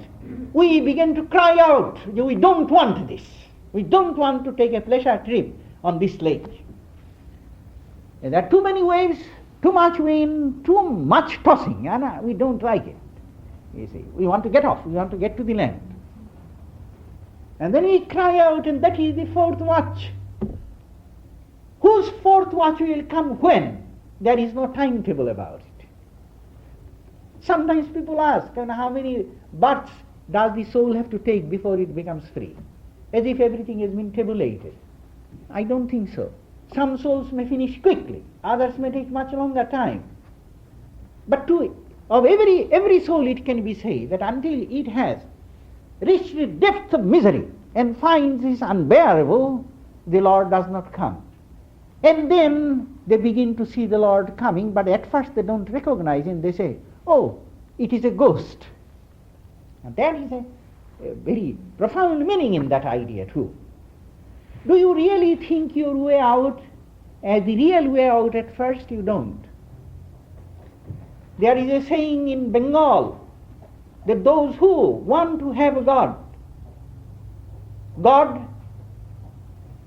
we begin to cry out, we don't want this. We don't want to take a pleasure trip on this lake. And there are too many waves, too much wind, too much tossing, and we don't like it. You see, we want to get off, we want to get to the land. And then we cry out, and that is the fourth watch. Whose fourth watch will come when? There is no timetable about it. Sometimes people ask, and how many births does the soul have to take before it becomes free? As if everything has been tabulated. I don't think so. Some souls may finish quickly, others may take much longer time. But of every soul it can be said that until it has reached the depth of misery and finds this unbearable, the Lord does not come. And then they begin to see the Lord coming, but at first they don't recognize him. They say, oh, it is a ghost. And there is a very profound meaning in that idea too. Do you really think your way out as the real way out at first? You don't. There is a saying in Bengal that those who want to have a God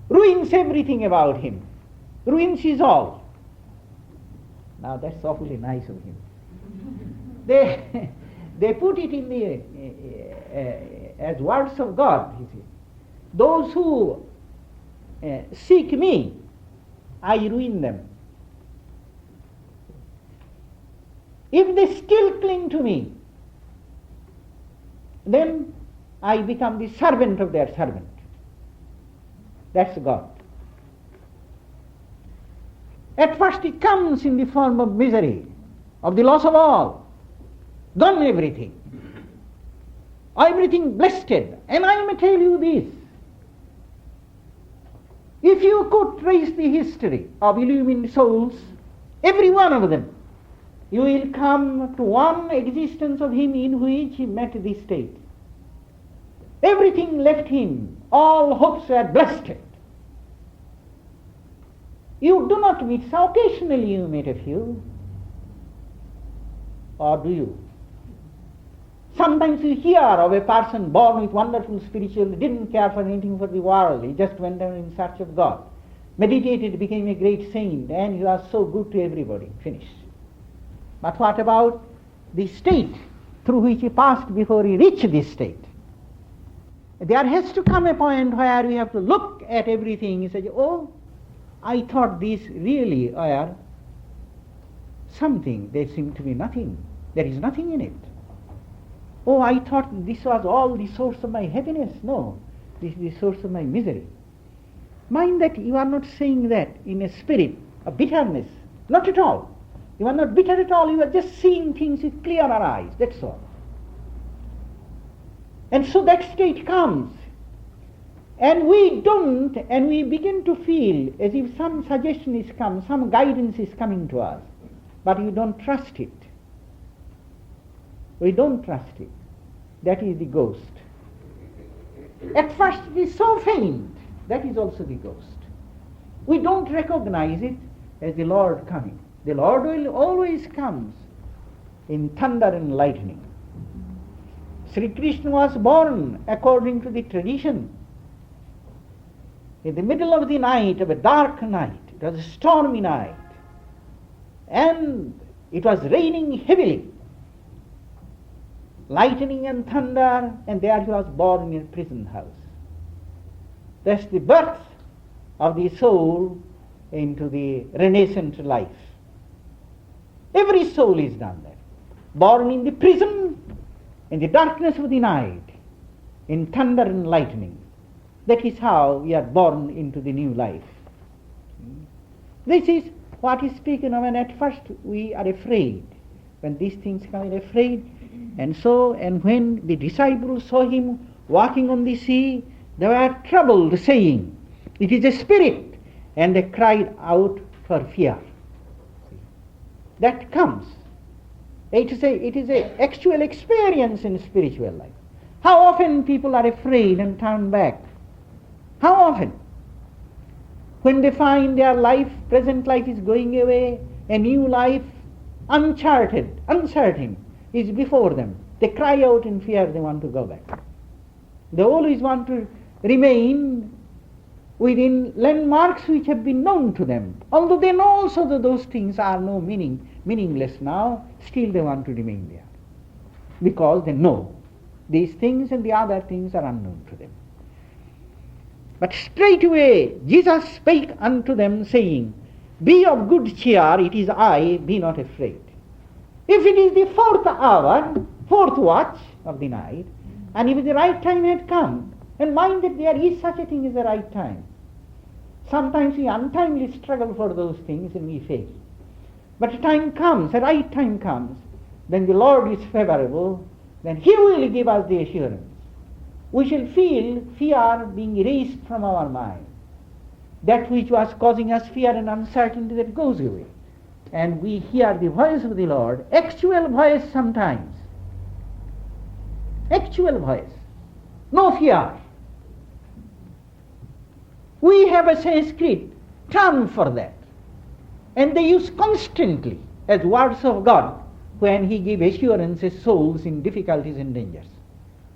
ruins everything about him, ruins his all. Now that's awfully nice of him. They put it in the as words of God. You see, those who seek me, I ruin them. If they still cling to me, then I become the servant of their servant. That's God. At first it comes in the form of misery, of the loss of all, gone everything blasted. And I may tell you this, if you could trace the history of illumined souls, every one of them, you will come to one existence of him in which he met this state. Everything left him, all hopes were blasted. You do not meet, so occasionally you meet a few, or do you? Sometimes you hear of a person born with wonderful spiritual, didn't care for anything for the world, he just went down in search of God, meditated, became a great saint, and he was so good to everybody, finished. But what about the state through which he passed before he reached this state? There has to come a point where we have to look at everything and say, oh, I thought these really are something, they seem to be nothing. There is nothing in it. Oh, I thought this was all the source of my happiness. No, this is the source of my misery. Mind that you are not saying that in a spirit of bitterness. Not at all. You are not bitter at all. You are just seeing things with clearer eyes. That's all. And so that state comes. And we begin to feel as if some suggestion is come, some guidance is coming to us. But you don't trust it. We don't trust it. That is the ghost. At first it is so faint. That is also the ghost. We don't recognize it as the Lord coming. The Lord will always comes in thunder and lightning. Sri Krishna was born according to the tradition in the middle of the night, of a dark night. It was a stormy night, and it was raining heavily, lightning and thunder, and there he was born in a prison house. That's the birth of the soul into the renascent life. Every soul is done that. Born in the prison, in the darkness of the night, in thunder and lightning. That is how we are born into the new life. This is what is spoken of, and at first we are afraid. When these things come, we are afraid. And when the disciples saw him walking on the sea, they were troubled, saying, "It is a spirit," and they cried out for fear. That comes. It is a actual experience in spiritual life. How often people are afraid and turn back? How often? When they find their life, present life is going away, a new life, uncharted, uncertain, is before them. They cry out in fear, they want to go back. They always want to remain within landmarks which have been known to them. Although they know also that those things are meaningless now, still they want to remain there. Because they know these things and the other things are unknown to them. But straightway Jesus spake unto them, saying, Be of good cheer, it is I, be not afraid. If it is the 4th hour, 4th watch of the night, and if the right time had come, and mind that there is such a thing as the right time. Sometimes we untimely struggle for those things and we fail. But a time comes, a right time comes, then the Lord is favorable, then He will give us the assurance. We shall feel fear being erased from our mind. That which was causing us fear and uncertainty, that goes away. And we hear the voice of the Lord, actual voice sometimes. Actual voice. No fear. We have a Sanskrit term for that. And they use constantly as words of God when He gives assurances souls in difficulties and dangers.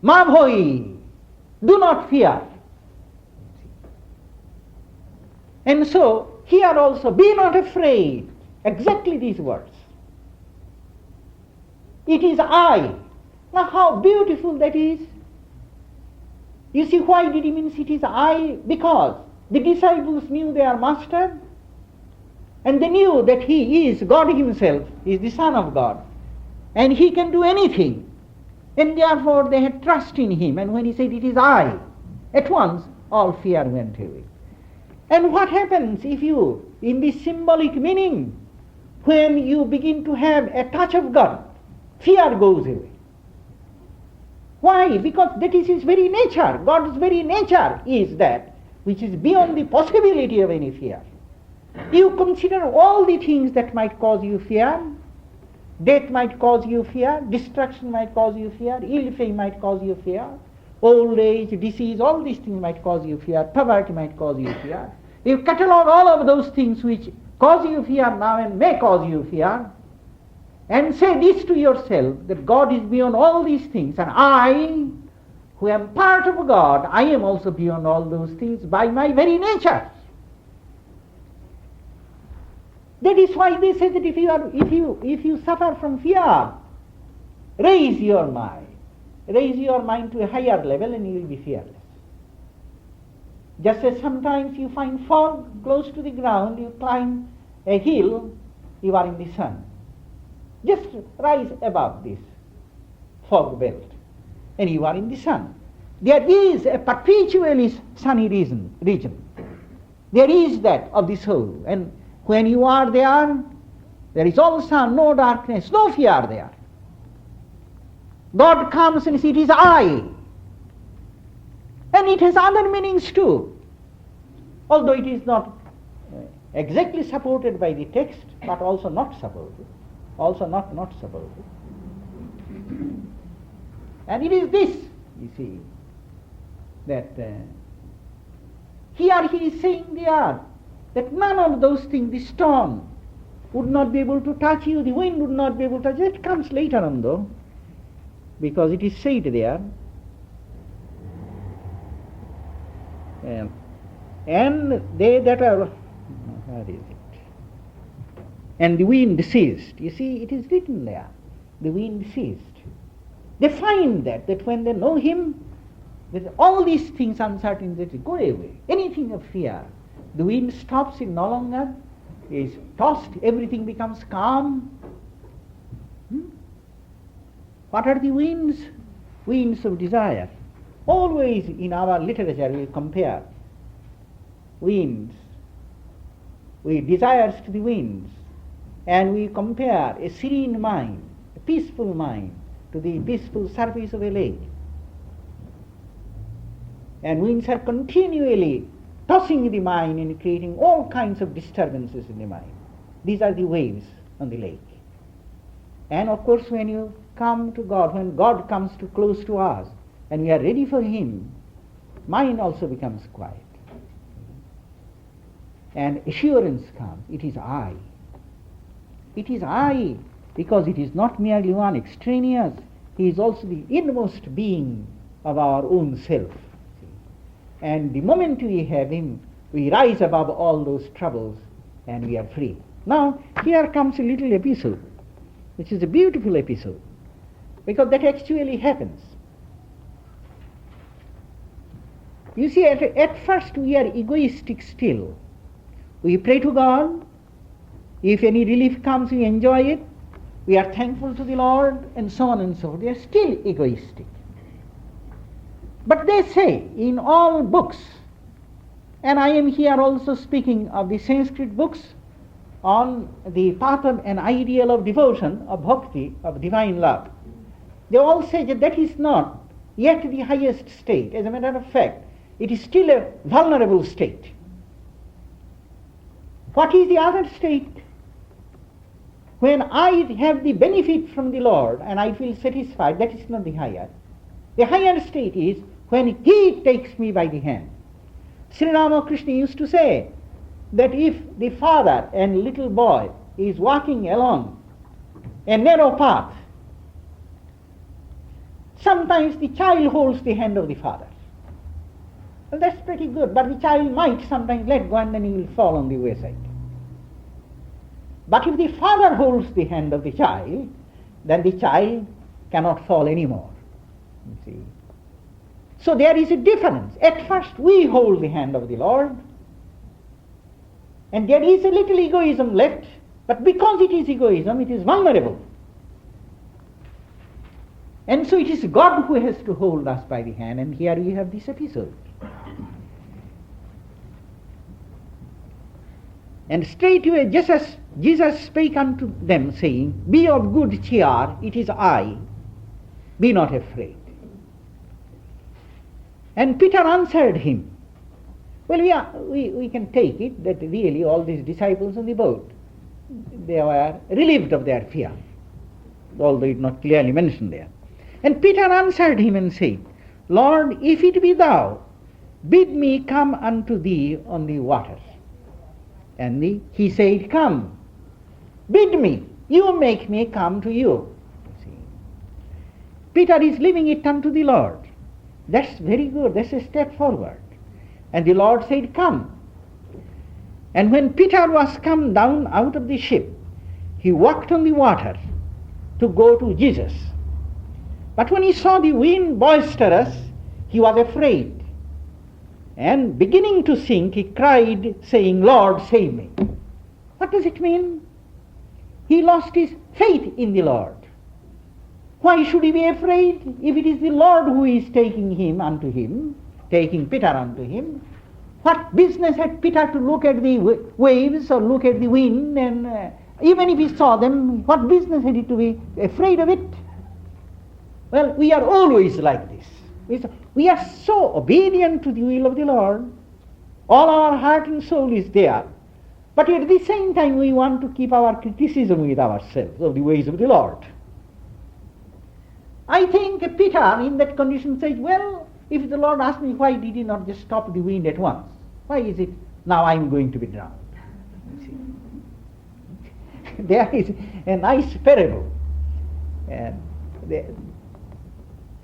Ma bhoi, do not fear. And so, here also, be not afraid. Exactly these words. It is I. Now how beautiful that is. You see, why did He mean it is I? Because the disciples knew their master, and they knew that He is God Himself, He is the Son of God, and He can do anything. And therefore they had trust in Him, and when He said it is I, at once all fear went away. And what happens if you, in this symbolic meaning, when you begin to have a touch of God, fear goes away. Why? Because that is His very nature. God's very nature is that which is beyond the possibility of any fear. You consider all the things that might cause you fear. Death might cause you fear, destruction might cause you fear, ill fame might cause you fear, old age, disease, all these things might cause you fear, poverty might cause you fear. You catalogue all of those things which cause you fear now and may cause you fear, and say this to yourself, that God is beyond all these things, and I, who am part of God, I am also beyond all those things by my very nature. That is why they say that if you suffer from fear, raise your mind to a higher level, and you will be fearless. Just as sometimes you find fog close to the ground, you climb a hill, you are in the sun. Just rise above this fog belt, and you are in the sun. There is a perpetually sunny region. There is that of the soul, and when you are there is all sun, no darkness, no fear there. God comes and says, it is I. And it has other meanings too. Although it is not exactly supported by the text, but also not supported. Also not supported. And it is this, you see, that here He is saying there, that none of those things, the storm would not be able to touch you, the wind would not be able to touch you. It comes later on though, because it is said there, and they that are, where is it? And the wind ceased. You see, it is written there, the wind ceased. They find that when they know Him, that all these things, uncertainty, go away. Anything of fear, the wind stops, it no longer is tossed, everything becomes calm. What are the winds? Winds of desire. Always in our literature we compare winds, we desires to the winds, and we compare a serene mind, a peaceful mind, to the peaceful surface of a lake. And winds are continually tossing the mind and creating all kinds of disturbances in the mind. These are the waves on the lake. And of course when you come to God, when God comes too close to us and we are ready for Him, mind also becomes quiet. And assurance comes, it is I. It is I, because it is not merely one extraneous, He is also the inmost being of our own self. And the moment we have him, we rise above all those troubles and we are free. Now, here comes a little episode, which is a beautiful episode, because that actually happens. You see, at first we are egoistic still. We pray to God. If any relief comes, we enjoy it. We are thankful to the Lord, and so on and so forth. We are still egoistic. But they say in all books, and I am here also speaking of the Sanskrit books on the path of an ideal of devotion, of bhakti, of divine love, they all say that that is not yet the highest state. As a matter of fact, it is still a vulnerable state. What is the other state? When I have the benefit from the Lord and I feel satisfied, that is not the higher. The higher state is when He takes me by the hand. Sri Ramakrishna used to say that if the father and little boy is walking along a narrow path, sometimes the child holds the hand of the father. Well, that's pretty good, but the child might sometimes let go and then he will fall on the wayside. But if the father holds the hand of the child, then the child cannot fall anymore. You see. So there is a difference. At first we hold the hand of the Lord, and there is a little egoism left, but because it is egoism, it is vulnerable. And so it is God who has to hold us by the hand, and here we have this episode. And straightway Jesus spake unto them, saying, Be of good cheer, it is I, be not afraid. And Peter answered him. Well, we can take it that really all these disciples on the boat, they were relieved of their fear, although it is not clearly mentioned there. And Peter answered him and said, Lord, if it be thou, bid me come unto thee on the waters. And he said, Come, bid me, you make me come to you. See. Peter is leaving it unto the Lord. That's very good, that's a step forward. And the Lord said, Come. And when Peter was come down out of the ship, he walked on the water to go to Jesus. But when he saw the wind boisterous, he was afraid. And beginning to sink, he cried, saying, Lord, save me. What does it mean? He lost his faith in the Lord. Why should he be afraid if it is the Lord who is taking him unto him, taking Peter unto him? What business had Peter to look at the waves or look at the wind? And even if he saw them, what business had he to be afraid of it? Well, we are always like this. We are so obedient to the will of the Lord. All our heart and soul is there. But at the same time we want to keep our criticism with ourselves of the ways of the Lord. I think Peter in that condition says, well, if the Lord asked me, why did he not just stop the wind at once? Why is it now I am going to be drowned? You see? There is a nice parable. And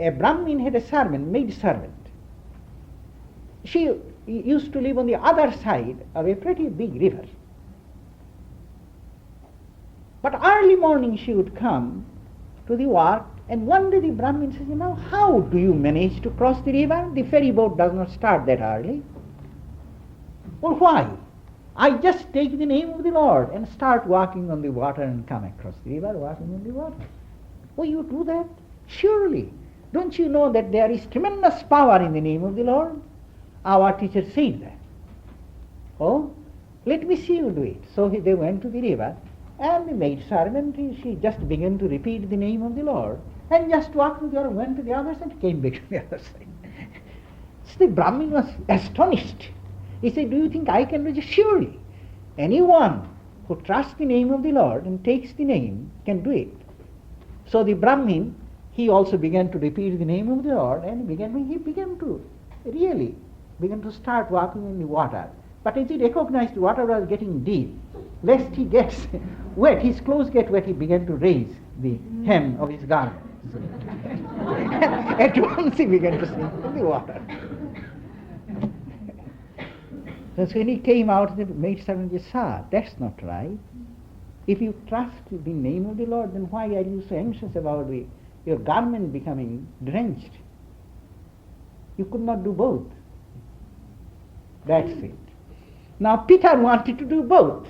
a Brahmin had a servant, maid servant. She used to live on the other side of a pretty big river. But early morning she would come to the work, and one day the Brahmin says, how do you manage to cross the river? The ferry boat does not start that early. Well, why? I just take the name of the Lord and start walking on the water and come across the river, walking on the water. Oh, you do that? Surely. Don't you know that there is tremendous power in the name of the Lord? Our teacher said that. Oh, let me see you do it. So they went to the river, and the maid servant, she just began to repeat the name of the Lord, and just walked to the other, went to the other side, came back to the other side. So the Brahmin was astonished. He said, do you think I can do this? Surely. Anyone who trusts the name of the Lord and takes the name can do it. So the Brahmin, he also began to repeat the name of the Lord, and he began to start walking in the water. But as he recognized the water was getting deep, lest he gets wet, his clothes get wet, he began to raise the hem of his garment. At once he began to sink in the water. So when he came out, the maidservant just saw, that's not right. If you trust the name of the Lord, then why are you so anxious about your garment becoming drenched? You could not do both. That's it. Now Peter wanted to do both.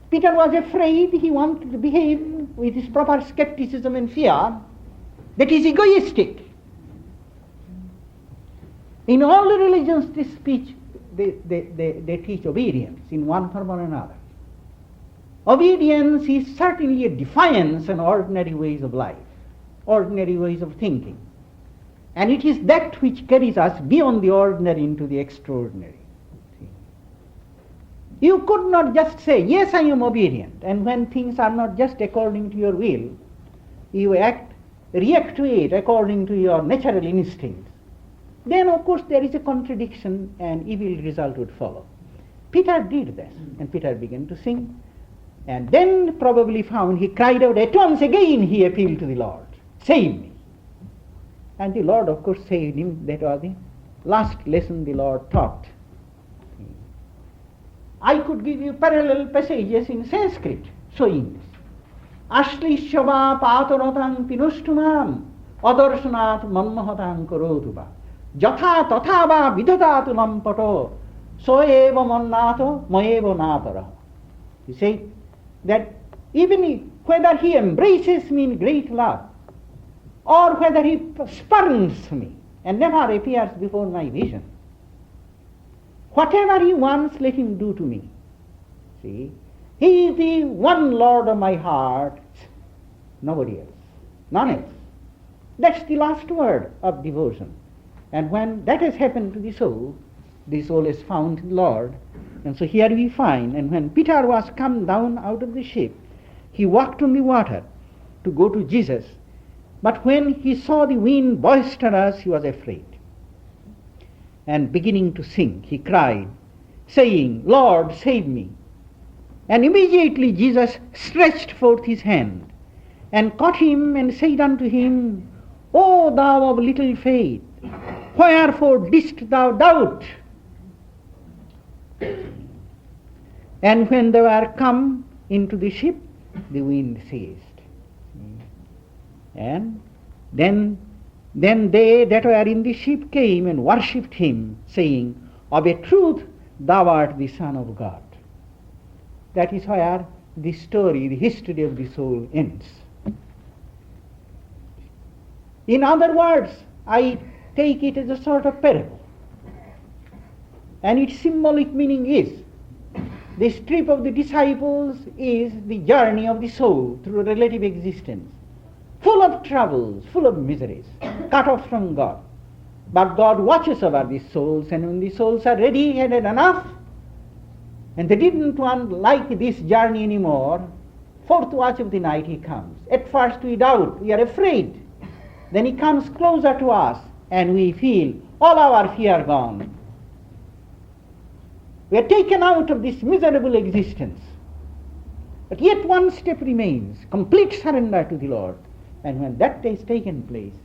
Peter was afraid, he wanted to behave with his proper skepticism and fear. That is egoistic. In all the religions they teach obedience in one form or another. Obedience is certainly a defiance on ordinary ways of life, ordinary ways of thinking. And it is that which carries us beyond the ordinary into the extraordinary. See? You could not just say, yes, I am obedient, and when things are not just according to your will, you react to it according to your natural instincts. Then of course there is a contradiction and evil result would follow. Peter did this, and Peter began to sink, and then probably found he cried out at once again, he appealed to the Lord, save me. And the Lord of course saved him. That was the last lesson the Lord taught. I could give you parallel passages in Sanskrit showing this. Ashlishava patoratang pinustumam adarsanat manmahatang karotuba jatha tathava vidhatatu lampato soeva mannato moeva natara. You see that even whether he embraces me in great love or whether he spurns me and never appears before my vision, whatever he wants, let him do to me. See, he is the one Lord of my heart, nobody else, none else. That's the last word of devotion. And when that has happened to the soul has found the Lord. And so here we find, and when Peter was come down out of the ship, he walked on the water to go to Jesus. But when he saw the wind boisterous, he was afraid. And beginning to sink, he cried, saying, Lord, save me. And immediately Jesus stretched forth his hand, and caught him, and said unto him, O thou of little faith, wherefore didst thou doubt? And when they were come into the ship, the wind ceased. And then they that were in the ship came and worshipped him, saying, Of a truth thou art the Son of God. That is where the story, the history of the soul ends. In other words, I take it as a sort of parable. And its symbolic meaning is, this trip of the disciples is the journey of the soul through relative existence, full of troubles, full of miseries, cut off from God. But God watches over these souls, and when the souls are ready and had enough, and they didn't want like this journey anymore, fourth watch of the night he comes. At first we doubt, we are afraid. Then he comes closer to us, and we feel all our fear gone. We are taken out of this miserable existence. But yet one step remains, complete surrender to the Lord. And when that has taken place,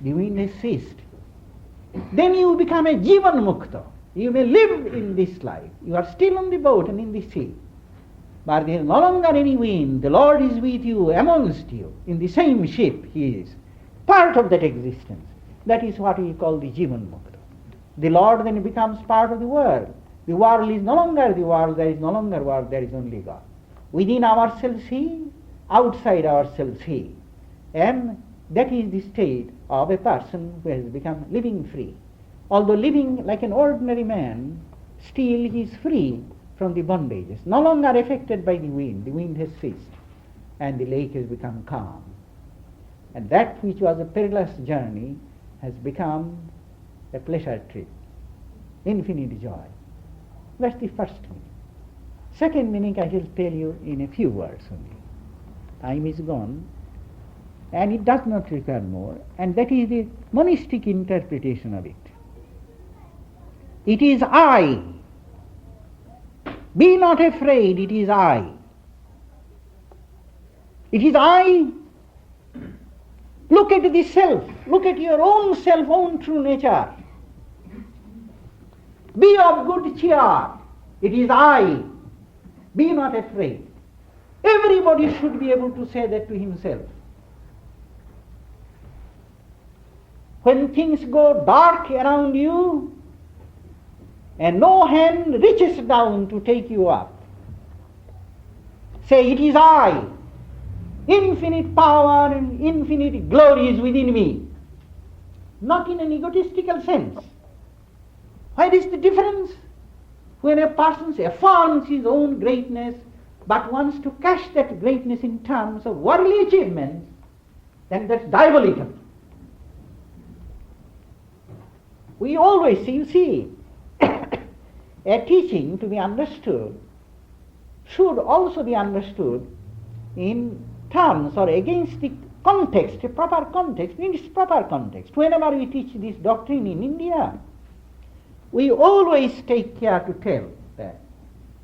the wind has ceased. Then you become a Jivan Mukta. You may live in this life. You are still on the boat and in the sea. But there is no longer any wind. The Lord is with you, amongst you. In the same ship he is. Part of that existence. That is what we call the Jivan Mukta. The Lord then becomes part of the world. The world is no longer the world. There is no longer world. There is only God. Within ourselves he, outside ourselves he. And that is the state of a person who has become living free. Although living like an ordinary man, still he is free from the bondages, no longer affected by the wind. The wind has ceased, and the lake has become calm. And that which was a perilous journey has become a pleasure trip, infinite joy. That's the first meaning. Second meaning I shall tell you in a few words only. Time is gone, and it does not require more, and that is the monastic interpretation of it. It is I. Be not afraid, it is I. It is I Look at the self. Look at your own self, own true nature. Be of good cheer. It is I. Be not afraid. Everybody should be able to say that to himself. When things go dark around you and no hand reaches down to take you up, say, it is I. Infinite power and infinite glory is within me. Not in an egotistical sense. What is the difference? When a person affirms his own greatness but wants to cash that greatness in terms of worldly achievements, then that's diabolical. We always see, you see, a teaching to be understood should also be understood in terms or against the context, a proper context, in its proper context. Whenever we teach this doctrine in India, we always take care to tell that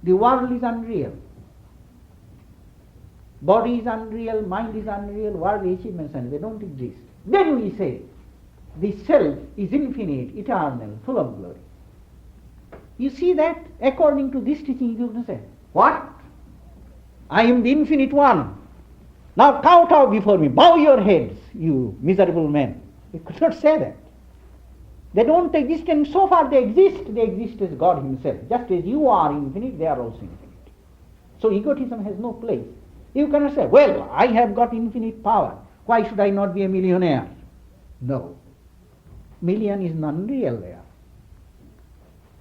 the world is unreal. Body is unreal, mind is unreal, worldly achievements, and they don't exist. Then we say, the self is infinite, eternal, full of glory. You see that according to this teaching you can say, what? I am the infinite one. Now kowtow before me, bow your heads, you miserable men. You could not say that. They don't exist, and so far they exist as God himself. Just as you are infinite, they are also infinite. So egotism has no place. You cannot say, well, I have got infinite power. Why should I not be a millionaire? No. Million is non-real there.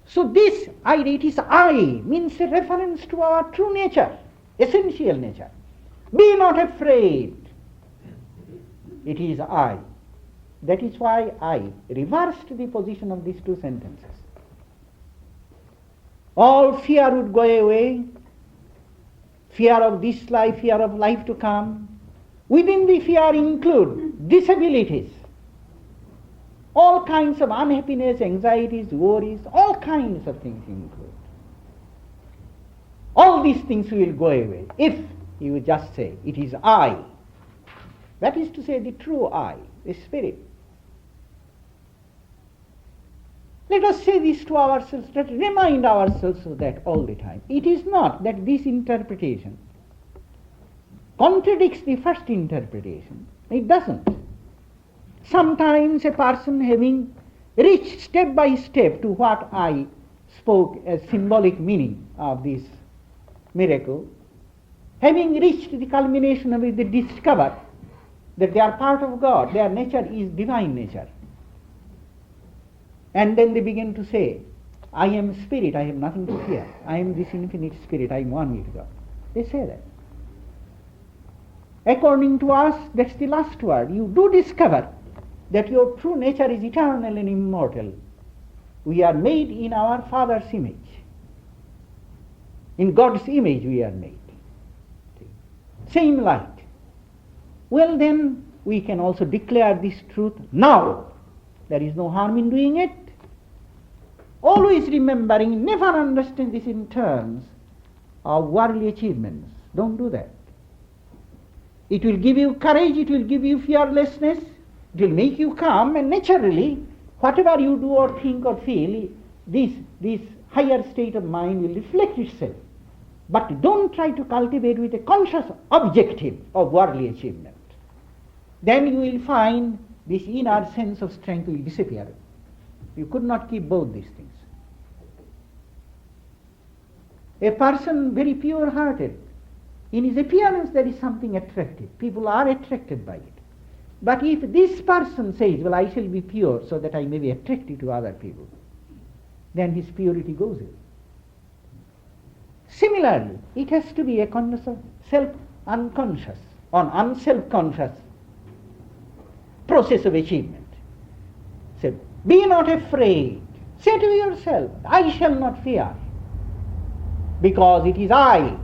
So this idea, it is I, means a reference to our true nature, essential nature. Be not afraid. It is I. That is why I reversed the position of these two sentences. All fear would go away. Fear of this life, fear of life to come. Within the fear include disabilities, all kinds of unhappiness, anxieties, worries, all kinds of things include. All these things will go away if you just say, it is I. That is to say, the true I, the spirit. Let us say this to ourselves, let us remind ourselves of that all the time. It is not that this interpretation contradicts the first interpretation. It doesn't. Sometimes a person having reached step by step to what I spoke as symbolic meaning of this miracle, having reached the culmination of it, they discover that they are part of God, their nature is divine nature. And then they begin to say, I am spirit, I have nothing to fear. I am this infinite spirit, I am one with God. They say that. According to us, that's the last word. You do discover that your true nature is eternal and immortal. We are made in our Father's image. In God's image we are made. Same light. Well then, we can also declare this truth now. There is no harm in doing it. Always remembering, never understand this in terms of worldly achievements. Don't do that. It will give you courage, it will give you fearlessness, it will make you calm, and naturally, whatever you do or think or feel, this higher state of mind will reflect itself. But don't try to cultivate with a conscious objective of worldly achievement. Then you will find this inner sense of strength will disappear. You could not keep both these things. A person very pure-hearted, in his appearance there is something attractive. People are attracted by it. But if this person says, well, I shall be pure so that I may be attractive to other people, then his purity goes away. Similarly, it has to be a conscious of self-unconscious or unself-conscious process of achievement. So, be not afraid. Say to yourself, I shall not fear, because it is I.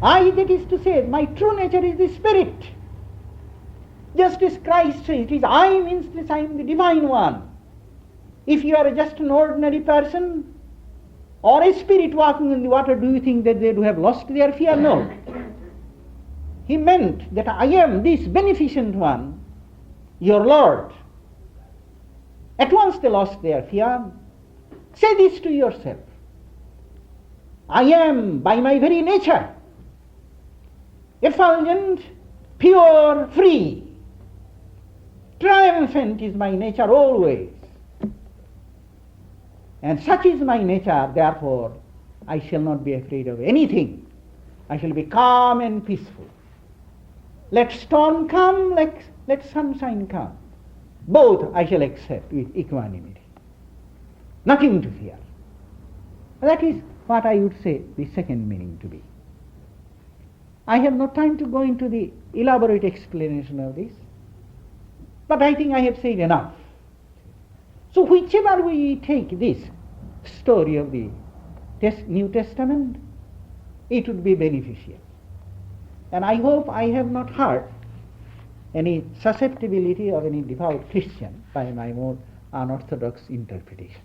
I, that is to say, my true nature is the spirit. Just as Christ says, it is I means this I am the divine one. If you are just an ordinary person or a spirit walking in the water, do you think that they do have lost their fear? No. he meant that I am this beneficent one, your Lord. At once they lost their fear. Say this to yourself. I am by my very nature effulgent, pure, free. Triumphant is my nature always. And such is my nature, therefore I shall not be afraid of anything. I shall be calm and peaceful. Let storm come, let sunshine come. Both I shall accept with equanimity. Nothing to fear. That is what I would say the second meaning to be. I have no time to go into the elaborate explanation of this, but I think I have said enough. So whichever we take this story of the New Testament, it would be beneficial. And I hope I have not hurt any susceptibility of any devout Christian by my more unorthodox interpretation.